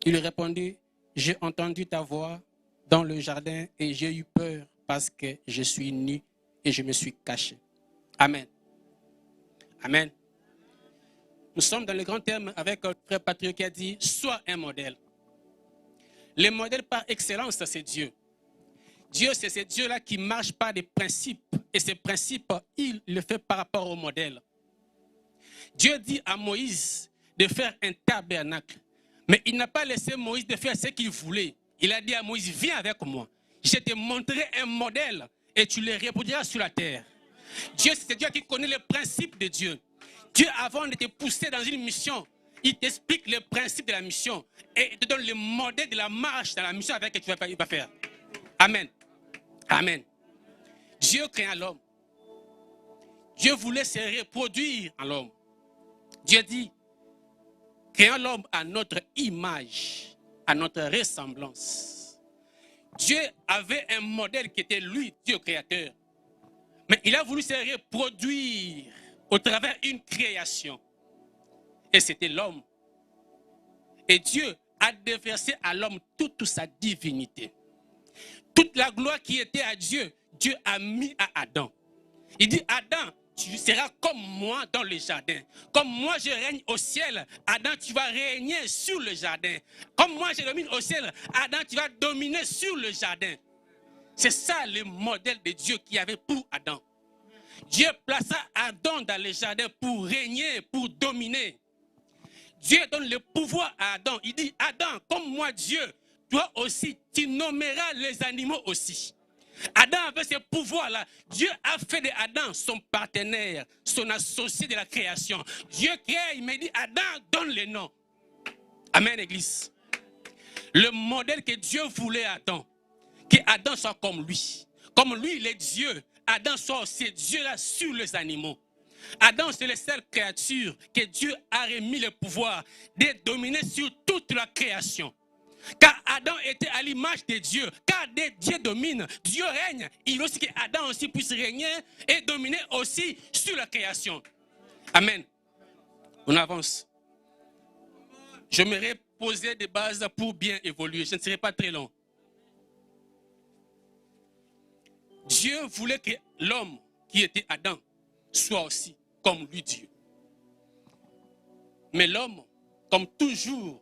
Il répondit, « J'ai entendu ta voix dans le jardin et j'ai eu peur parce que je suis nu et je me suis caché. » Amen. Amen. Nous sommes dans le grand thème avec le frère Patrick qui a dit, « Sois un modèle ». Le modèle par excellence, c'est Dieu. Dieu, c'est ce Dieu-là qui marche par des principes. Et ces principes, il le fait par rapport au modèle. Dieu dit à Moïse de faire un tabernacle. Mais il n'a pas laissé Moïse de faire ce qu'il voulait. Il a dit à Moïse, viens avec moi. Je te montrerai un modèle et tu le reproduiras sur la terre. Dieu, c'est Dieu qui connaît les principes de Dieu. Dieu, avant de te pousser dans une mission, il t'explique les principes de la mission et il te donne le modèle de la marche dans la mission avec laquelle tu vas faire. Amen. Amen. Dieu créa l'homme. Dieu voulait se reproduire en l'homme. Dieu dit, créons l'homme à notre image, à notre ressemblance. Dieu avait un modèle qui était lui, Dieu créateur. Mais il a voulu se reproduire au travers d'une création. Et c'était l'homme. Et Dieu a déversé à l'homme toute sa divinité. Toute la gloire qui était à Dieu, Dieu a mis à Adam. Il dit, Adam, tu seras comme moi dans le jardin. Comme moi je règne au ciel, Adam, tu vas régner sur le jardin. Comme moi je domine au ciel, Adam, tu vas dominer sur le jardin. C'est ça le modèle de Dieu qu'il y avait pour Adam. Dieu plaça Adam dans le jardin pour régner, pour dominer. Dieu donne le pouvoir à Adam. Il dit, Adam, comme moi Dieu, toi aussi, tu nommeras les animaux aussi. Adam avait ce pouvoir-là. Dieu a fait de Adam son partenaire, son associé de la création. Dieu crée, il m'a dit, Adam, donne le nom. Amen, Église. Le modèle que Dieu voulait à Adam, que Adam soit comme lui. Comme lui, il est Dieu. Adam soit aussi Dieu-là sur les animaux. Adam, c'est la seule créature que Dieu a remis le pouvoir de dominer sur toute la création. Car Adam était à l'image de Dieu. Car Dieu domine, Dieu règne. Il veut aussi que Adam aussi puisse régner et dominer aussi sur la création. Amen. On avance. Je m'aurais posé des bases pour bien évoluer. Je ne serai pas très long. Dieu voulait que l'homme qui était Adam soit aussi comme lui Dieu. Mais l'homme, comme toujours,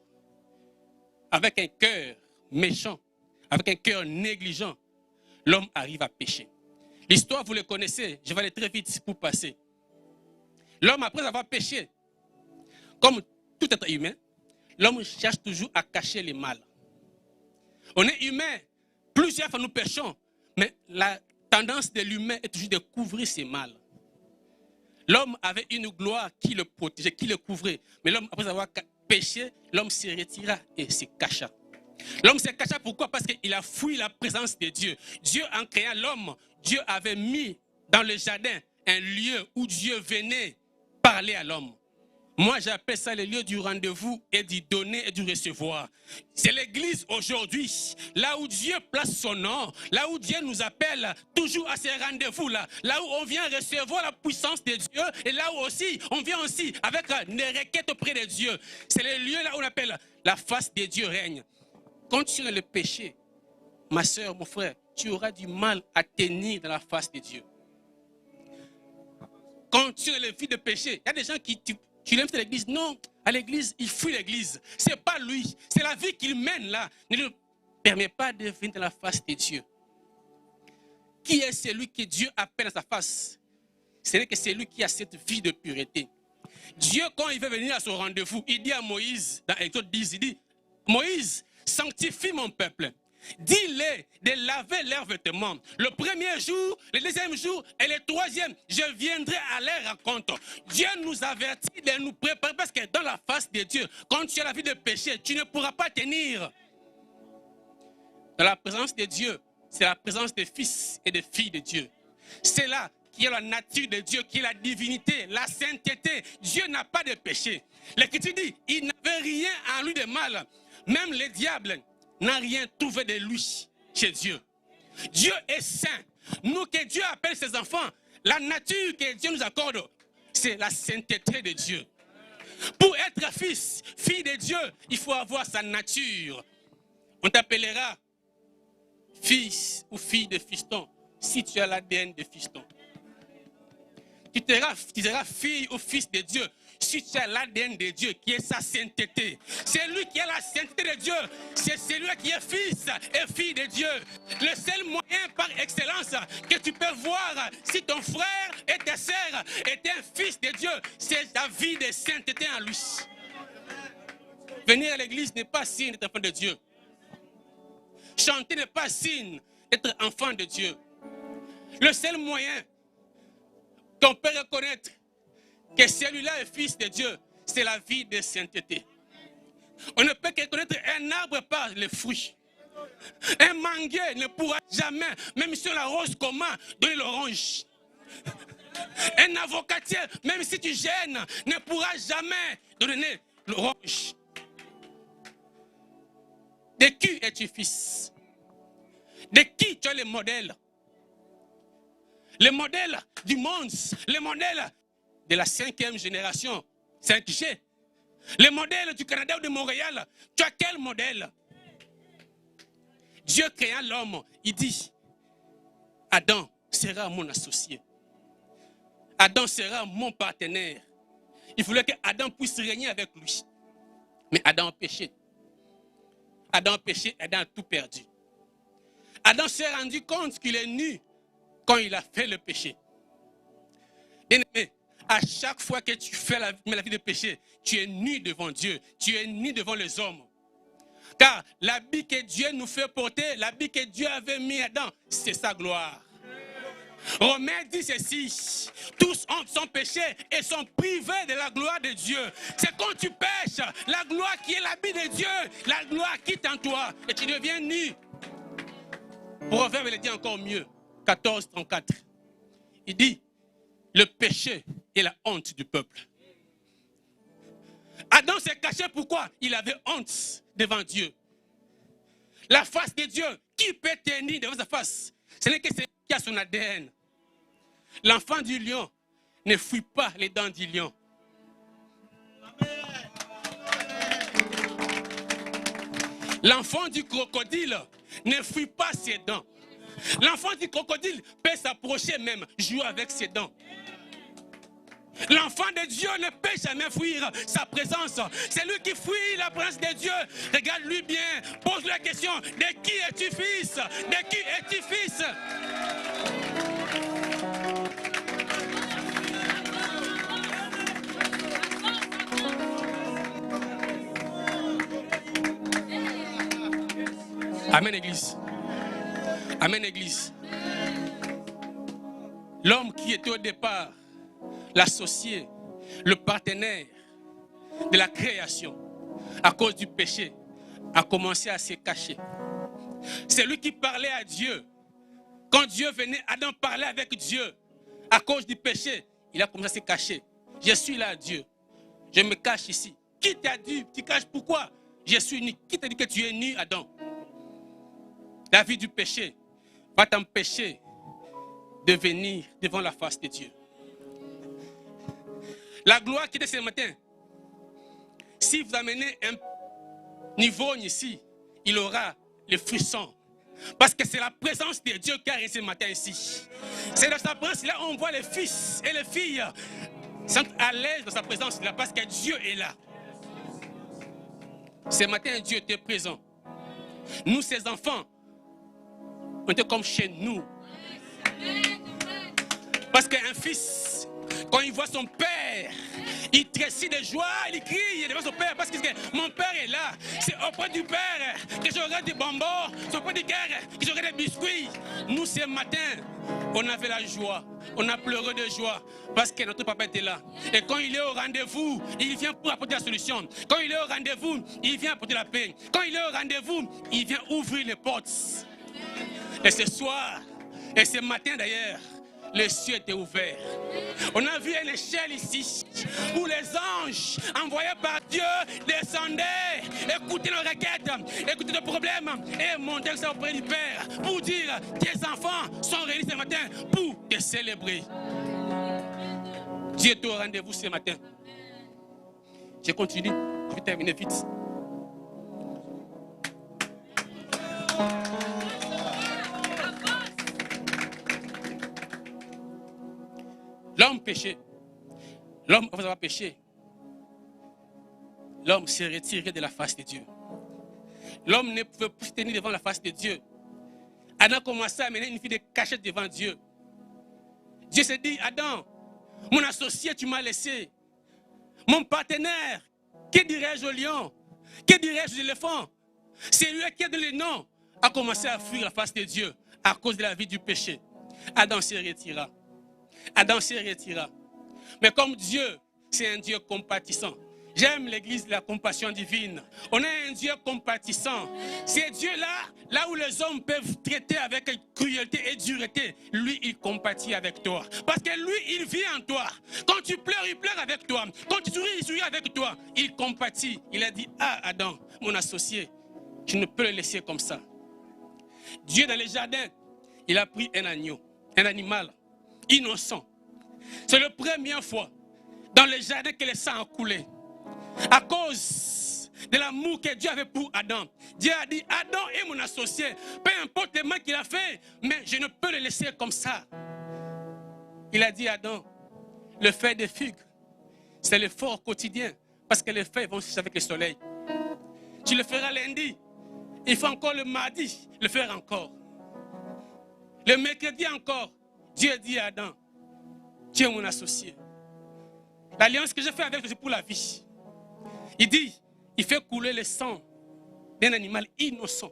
avec un cœur méchant, avec un cœur négligent, l'homme arrive à pécher. L'histoire, vous le connaissez, je vais aller très vite pour passer. L'homme, après avoir péché, comme tout être humain, l'homme cherche toujours à cacher le mal. On est humain, plusieurs fois nous péchons, mais la tendance de l'humain est toujours de couvrir ses mal. L'homme avait une gloire qui le protégeait, qui le couvrait. Mais l'homme, après avoir péché, l'homme se retira et se cacha. L'homme se cacha pourquoi? Parce qu'il a fui la présence de Dieu. Dieu, en créant l'homme, Dieu avait mis dans le jardin un lieu où Dieu venait parler à l'homme. Moi, j'appelle ça le lieu du rendez-vous et du donner et du recevoir. C'est l'église aujourd'hui, là où Dieu place son nom, là où Dieu nous appelle toujours à ces rendez-vous-là, là où on vient recevoir la puissance de Dieu et là où aussi, on vient aussi avec des requêtes auprès de Dieu. C'est le lieu là où on appelle la face de Dieu règne. Quand tu es dans le péché, ma soeur, mon frère, tu auras du mal à tenir dans la face de Dieu. Quand tu es dans le vie de péché, il y a des gens qui Tu l'invites à l'église? Non, à l'église, il fuit l'église. Ce n'est pas lui, c'est la vie qu'il mène là. Ne lui permet pas de venir dans la face de Dieu. Qui est celui que Dieu appelle à sa face? C'est que c'est lui qui a cette vie de pureté. Dieu, quand il veut venir à son rendez-vous, il dit à Moïse, dans Exode 10, il dit, Moïse, sanctifie mon peuple. Dis-les de laver leurs vêtements. Le premier jour, le deuxième jour et le troisième, je viendrai à leur rencontre. Dieu nous avertit de nous préparer parce que dans la face de Dieu, quand tu as la vie de péché, tu ne pourras pas tenir. Dans la présence de Dieu, c'est la présence des fils et des filles de Dieu. C'est là qui est la nature de Dieu, qui est la divinité, la sainteté. Dieu n'a pas de péché. L'Écriture dit, il n'avait rien en lui de mal. Même le diable n'a rien trouvé de lui chez Dieu. Dieu est saint. Nous que Dieu appelle ses enfants, la nature que Dieu nous accorde, c'est la sainteté de Dieu. Pour être fils, fille de Dieu, il faut avoir sa nature. On t'appellera fils ou fille de fiston si tu as l'ADN de fiston. Tu seras fille ou fils de Dieu si tu as l'ADN de Dieu qui est sa sainteté. C'est lui qui a la sainteté de Dieu. C'est celui qui est fils et fille de Dieu. Le seul moyen par excellence que tu peux voir si ton frère et ta sœur est un fils de Dieu, c'est ta vie de sainteté en lui. Venir à l'église n'est pas signe d'être enfant de Dieu. Chanter n'est pas signe d'être enfant de Dieu. Le seul moyen qu'on peut reconnaître que celui-là est fils de Dieu, c'est la vie de sainteté. On ne peut que connaître un arbre par les fruits. Un manguier ne pourra jamais, même si on l'arrose comment, donner l'orange. Un avocatier, même si tu gênes, ne pourra jamais donner l'orange. De qui es-tu fils? De qui tu es le modèle? Le modèle du monde, le modèle de la 5e génération, 5G. Le modèle du Canada ou de Montréal, tu as quel modèle? Dieu créant l'homme, il dit, Adam sera mon associé. Adam sera mon partenaire. Il voulait que Adam puisse régner avec lui. Mais Adam a péché. Adam a péché, Adam a tout perdu. Adam s'est rendu compte qu'il est nu quand il a fait le péché. Bien-aimé, à chaque fois que tu fais la vie de péché, tu es nu devant Dieu, tu es nu devant les hommes. Car l'habit que Dieu nous fait porter, l'habit que Dieu avait mis à Adam, c'est sa gloire. Romains dit ceci, tous ont son péché et sont privés de la gloire de Dieu. C'est quand tu pêches, la gloire qui est l'habit de Dieu, la gloire quitte en toi et tu deviens nu. Proverbe le dit encore mieux, 14:34. Il dit, le péché est la honte du peuple. Adam s'est caché pourquoi? Il avait honte devant Dieu. La face de Dieu, qui peut tenir devant sa face? Ce n'est que celui qui a son ADN. L'enfant du lion ne fuit pas les dents du lion. L'enfant du crocodile ne fuit pas ses dents. L'enfant du crocodile peut s'approcher même, jouer avec ses dents. L'enfant de Dieu ne peut jamais fuir sa présence. C'est lui qui fuit la présence de Dieu. Regarde-lui bien, pose-lui la question, de qui es-tu fils? De qui es-tu fils? Amen, Église. Amen, Église. L'homme qui était au départ l'associé, le partenaire de la création, à cause du péché, a commencé à se cacher. C'est lui qui parlait à Dieu. Quand Dieu venait, Adam parlait avec Dieu. À cause du péché, il a commencé à se cacher. Je suis là, Dieu. Je me cache ici. Qui t'a dit, tu caches pourquoi? Je suis nu. Qui t'a dit que tu es nu, Adam? La vie du péché va t'empêcher de venir devant la face de Dieu. La gloire qui est ce matin, si vous amenez un niveau ici, il aura le frisson. Parce que c'est la présence de Dieu qui a ce matin ici. C'est dans sa présence, là on voit les fils et les filles Sente à l'aise dans sa présence là parce que Dieu est là. Ce matin, Dieu était présent. Nous, ses enfants, on était comme chez nous. Parce qu'un fils, quand il voit son père, il tressaille de joie, il crie devant son père parce que mon père est là. C'est auprès du père que j'aurai des bonbons, c'est auprès du père que j'aurai des biscuits. Nous, ce matin, on avait la joie, on a pleuré de joie parce que notre papa était là. Et quand il est au rendez-vous, il vient pour apporter la solution. Quand il est au rendez-vous, il vient apporter la paix. Quand il est au rendez-vous, il vient ouvrir les portes. Et ce soir, et ce matin d'ailleurs, les cieux étaient ouverts. On a vu une échelle ici où les anges envoyés par Dieu descendaient, écoutaient nos requêtes, écoutaient nos problèmes et montaient ça auprès du Père pour dire tes enfants sont réunis ce matin pour te célébrer. Dieu est au rendez-vous ce matin. Je continue, je vais terminer vite. L'homme péché. L'homme, après avoir péché, l'homme s'est retiré de la face de Dieu. L'homme ne pouvait plus se tenir devant la face de Dieu. Adam commençait à mener une vie de cachette devant Dieu. Dieu s'est dit, Adam, mon associé, tu m'as laissé. Mon partenaire, que dirais-je au lion? Que dirais-je aux éléphants? C'est lui qui a donné le nom, a commencé à fuir la face de Dieu à cause de la vie du péché. Adam s'est retiré. Adam s'est retiré. Mais comme Dieu, c'est un Dieu compatissant. J'aime l'église de la compassion divine. On a un Dieu compatissant. C'est Dieu-là, là où les hommes peuvent traiter avec cruauté et dureté, lui, il compatit avec toi. Parce que lui, il vit en toi. Quand tu pleures, il pleure avec toi. Quand tu souris, il sourit avec toi. Il compatit. Il a dit, ah Adam, mon associé, je ne peux le laisser comme ça. Dieu, dans les jardins, il a pris un agneau, un animal innocent. C'est la première fois dans le jardin que le sang a coulé. À cause de l'amour que Dieu avait pour Adam. Dieu a dit, Adam est mon associé. Peu importe les mal qu'il a fait, mais je ne peux le laisser comme ça. Il a dit à Adam, le feu des figues, c'est l'effort quotidien. Parce que les feuilles vont sécher avec le soleil. Tu le feras lundi. Il faut encore le mardi le faire encore. Le mercredi encore. Dieu dit à Adam, tu es mon associé. L'alliance que j'ai fait avec toi, c'est pour la vie. Il dit, il fait couler le sang d'un animal innocent.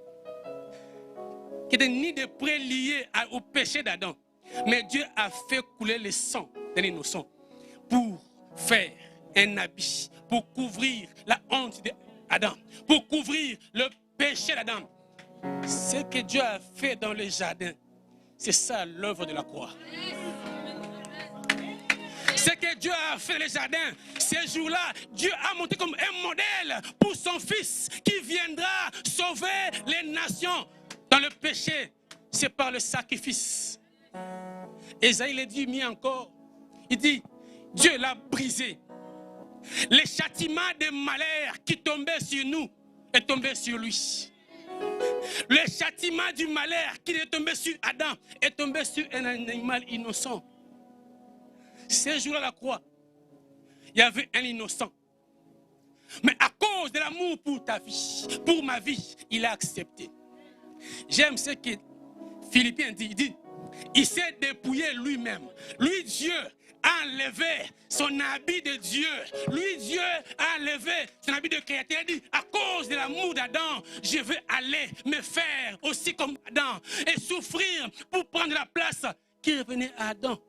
Qui n'était ni de près lié au péché d'Adam. Mais Dieu a fait couler le sang d'un innocent pour faire un habit, pour couvrir la honte d'Adam, pour couvrir le péché d'Adam. Ce que Dieu a fait dans le jardin, c'est ça l'œuvre de la croix. Ce que Dieu a fait dans les jardins, ces jours-là, Dieu a monté comme un modèle pour son fils qui viendra sauver les nations dans le péché. C'est par le sacrifice. Ésaïe le dit mieux encore. Il dit, Dieu l'a brisé. Le châtiment des malheurs qui tombait sur nous est tombé sur lui. Le châtiment du malheur qui est tombé sur Adam est tombé sur un animal innocent. Ces jours-là, la croix, il y avait un innocent. Mais à cause de l'amour pour ta vie, pour ma vie, il a accepté. J'aime ce que Philippiens dit. Il dit, il s'est dépouillé lui-même. Lui, Dieu, a enlevé son habit de Dieu. Lui, Dieu, a enlevé son habit de créateur. Il dit, à cause de l'amour d'Adam, je veux aller me faire aussi comme Adam et souffrir pour prendre la place qui revenait à Adam.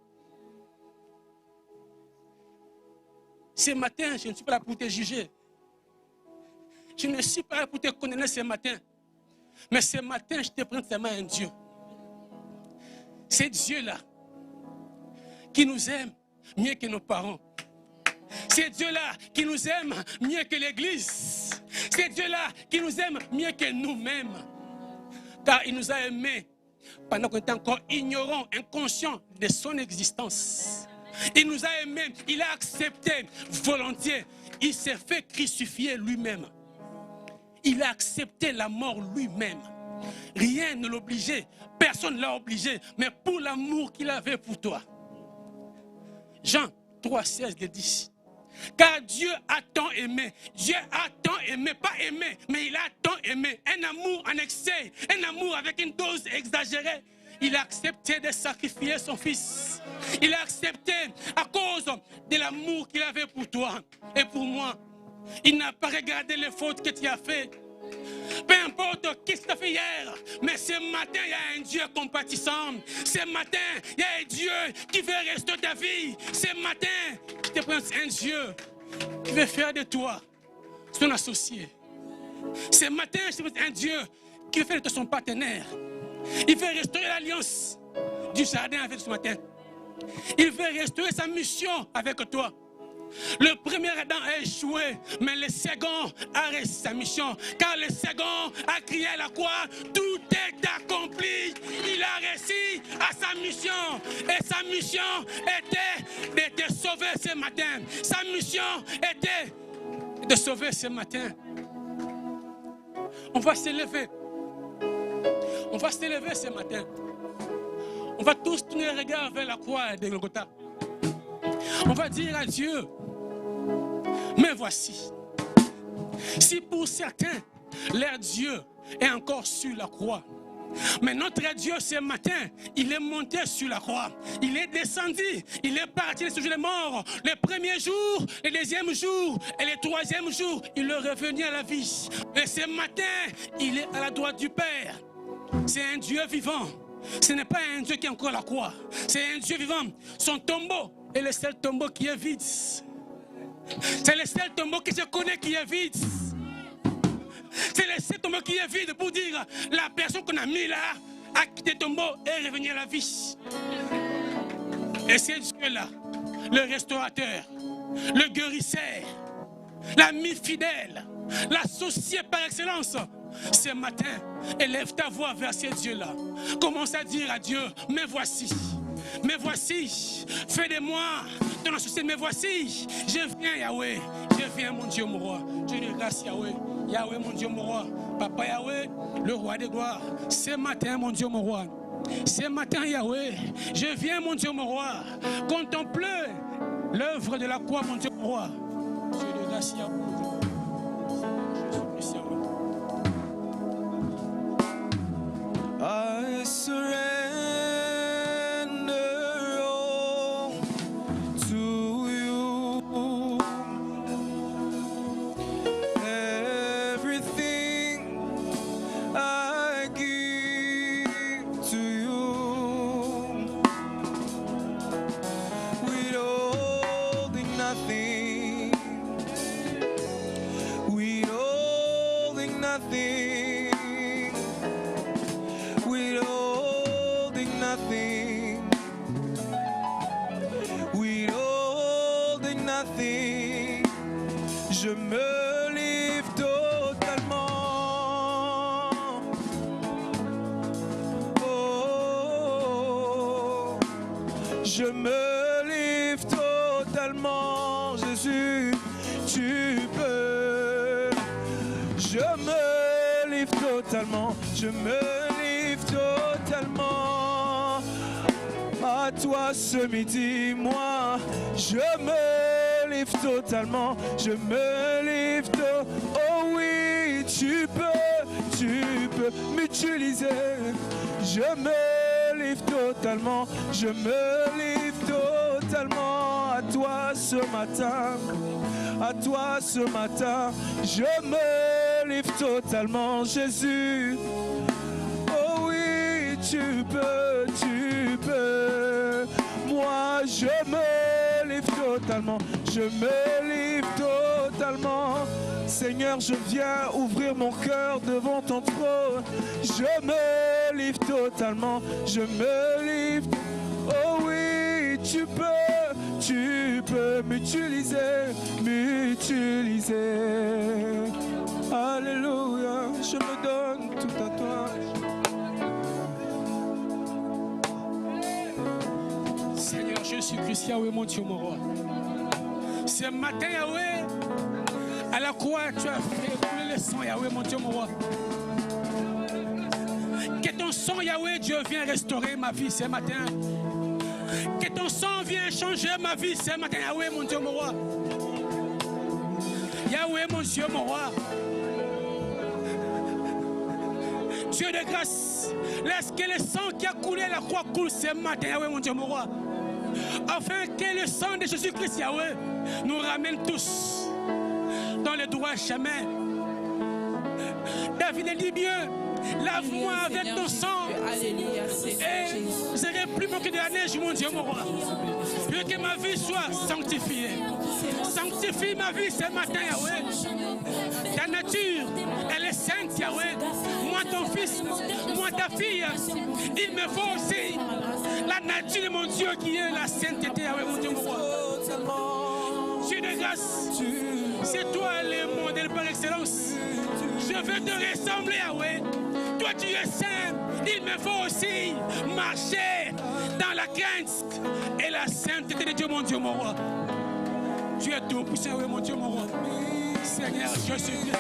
Ce matin, je ne suis pas là pour te juger. Je ne suis pas là pour te condamner ce matin. Mais ce matin, je te présente seulement un Dieu. C'est Dieu-là qui nous aime mieux que nos parents. C'est Dieu-là qui nous aime mieux que l'Église. C'est Dieu-là qui nous aime mieux que nous-mêmes. Car il nous a aimés pendant qu'on était encore ignorants, inconscients de son existence. Il nous a aimés, il a accepté volontiers. Il s'est fait crucifier lui-même. Il a accepté la mort lui-même. Rien ne l'obligeait, personne ne l'a obligé, mais pour l'amour qu'il avait pour toi. Jean 3,16 le dit. Car Dieu a tant aimé. Dieu a tant aimé, pas aimé, mais il a tant aimé. Un amour en excès, un amour avec une dose exagérée. Il a accepté de sacrifier son fils. Il a accepté à cause de l'amour qu'il avait pour toi et pour moi. Il n'a pas regardé les fautes que tu as faites. Peu importe ce que tu as fait hier, mais ce matin, il y a un Dieu compatissant. Ce matin, il y a un Dieu qui veut restaurer ta vie. Ce matin, je te prends un Dieu qui veut faire de toi son associé. Ce matin, je te prends un Dieu qui veut faire de toi son partenaire. Il veut restaurer l'alliance du jardin avec ce matin. Il veut restaurer sa mission avec toi. Le premier Adam a échoué, mais le second a réussi sa mission. Car le second a crié à la croix, tout est accompli. Il a réussi à sa mission. Et sa mission était de te sauver ce matin. Sa mission était de sauver ce matin. On va se lever. On va se lever ce matin. On va tous tourner le regard vers la croix de Golgotha. On va dire à Dieu, mais voici, si pour certains, leur Dieu est encore sur la croix, mais notre Dieu ce matin, il est monté sur la croix, il est descendu, il est parti sur les morts, le premier jour, le deuxième jour et le troisième jour, il est revenu à la vie. Et ce matin, il est à la droite du Père. C'est un Dieu vivant. Ce n'est pas un Dieu qui est encore à la croix. C'est un Dieu vivant. Son tombeau est le seul tombeau qui est vide. C'est le seul tombeau que je connais qui est vide. C'est le seul tombeau qui est vide pour dire la personne qu'on a mis là a quitté le tombeau et est revenue à la vie. Et c'est Dieu-là, le restaurateur, le guérisseur, l'ami fidèle, l'associé par excellence. Ce matin, élève ta voix vers ce Dieu-là. Commence à dire à Dieu, mais voici, fais de moi ton associé, mais voici, je viens Yahweh, je viens mon Dieu mon roi. Je dis grâce Yahweh, Yahweh mon Dieu mon roi, Papa Yahweh, le roi des gloires. Ce matin mon Dieu mon roi, ce matin Yahweh, je viens mon Dieu mon roi, contempler l'œuvre de la croix mon Dieu mon roi. Je dis grâce Yahweh. I surrender all to you. Everything I give to you. Withholding nothing. Withholding nothing. Je me livre totalement. Oh, je me livre totalement. Jésus, tu peux. Je me livre totalement. Je me livre totalement. À toi ce midi, moi, je me livre totalement, je me livre oh oui, tu peux m'utiliser. Je me livre totalement, je me livre totalement à toi ce matin. À toi ce matin, je me livre totalement, Jésus. Oh oui, tu peux. Moi, je me livre totalement, je me livre totalement. Seigneur, je viens ouvrir mon cœur devant ton trône. Je me livre totalement, je me livre. Oh oui, tu peux m'utiliser. Alléluia, je me donne tout à toi. Seigneur Jésus-Christ, Yahweh, mon Dieu, mon roi. Ce matin, Yahweh, à la croix, tu as fait couler le sang, Yahweh, mon Dieu, mon roi. Que ton sang, Yahweh, Dieu, vienne restaurer ma vie ce matin. Que ton sang, viens changer ma vie ce matin. Yahweh, mon Dieu, mon roi. Yahweh, mon Dieu, mon roi. Dieu de grâce, laisse que le sang qui a coulé à la croix coule ce matin, Yahweh, mon Dieu, mon roi. Afin que le sang de Jésus-Christ, Yahweh, nous ramène tous dans le droit chemin. David a dit bien, lave-moi avec ton sang et je serai plus moqué de la neige, mon Dieu, mon roi. Veux que ma vie soit sanctifiée. Sanctifie ma vie ce matin, Yahweh. Ta nature, elle est sainte, Yahweh. Moi, ton fils, moi, ta fille, il me faut aussi la nature de mon Dieu qui est la sainteté, Yahweh, mon Dieu, mon roi. Dieu de grâce, c'est toi le modèle par excellence. Je veux te ressembler, Yahweh. Toi, tu es saint. Il me faut aussi marcher dans la crainte et la sainteté de Dieu, mon Dieu, mon roi. Tu es tout puissant, Yahweh, mon Dieu, mon roi. Seigneur, je suis Dieu.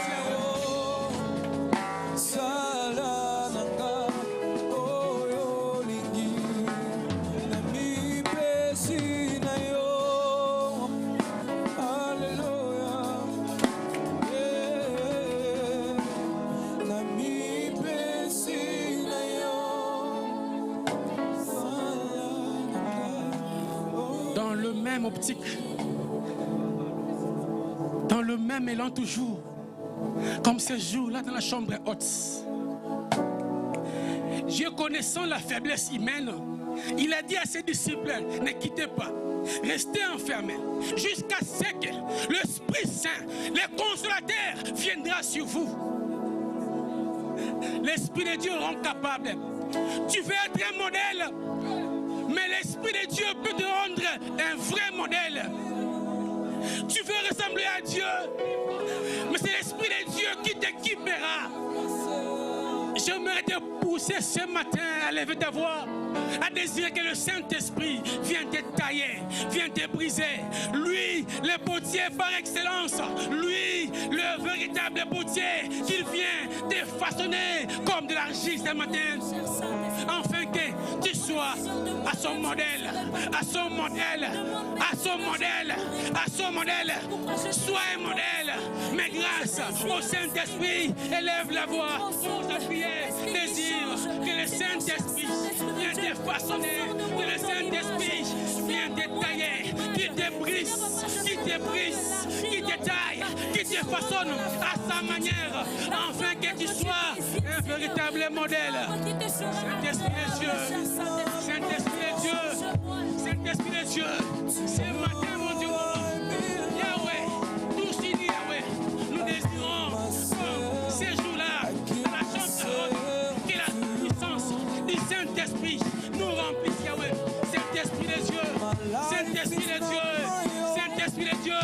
Dans le même optique, dans le même élan toujours, comme ce jour-là dans la chambre haute. Dieu connaissant la faiblesse humaine, il a dit à ses disciples, ne quittez pas, restez enfermés, jusqu'à ce que l'Esprit Saint, le consolateur, viendra sur vous. L'Esprit de Dieu rend capable. Tu veux être un modèle, mais l'Esprit de Dieu peut te rendre un vrai modèle. Tu veux ressembler à Dieu, mais c'est l'Esprit de Dieu qui t'équipera. J'aimerais te pousser ce matin à lever ta voix, à désirer que le Saint-Esprit vienne te tailler, vienne te briser. Lui, le potier par excellence, lui, le véritable potier, qu'il vient te façonner comme de l'argile ce matin, afin que tu sois à son modèle, à son modèle, à son modèle, à son modèle. Sois un modèle, mais grâce au Saint-Esprit, élève la voix pour ta prière. Désire que le Saint-Esprit vienne te façonner, que le Saint-Esprit vienne te tailler, qu'il te brise, qu'il te brise, qu'il te taille, qu'il te façonne à sa manière, afin que tu sois un véritable modèle. Saint-Esprit de Dieu, Saint-Esprit de Dieu, Saint-Esprit de Dieu, ce matin, mon Dieu, Yahweh, tous unis, Yahweh, nous désirons ces jours-là, à la chambre haute, que la puissance du Saint-Esprit nous remplisse, Yahweh. Saint-Esprit de Dieu, Saint-Esprit de Dieu, Saint-Esprit de Dieu,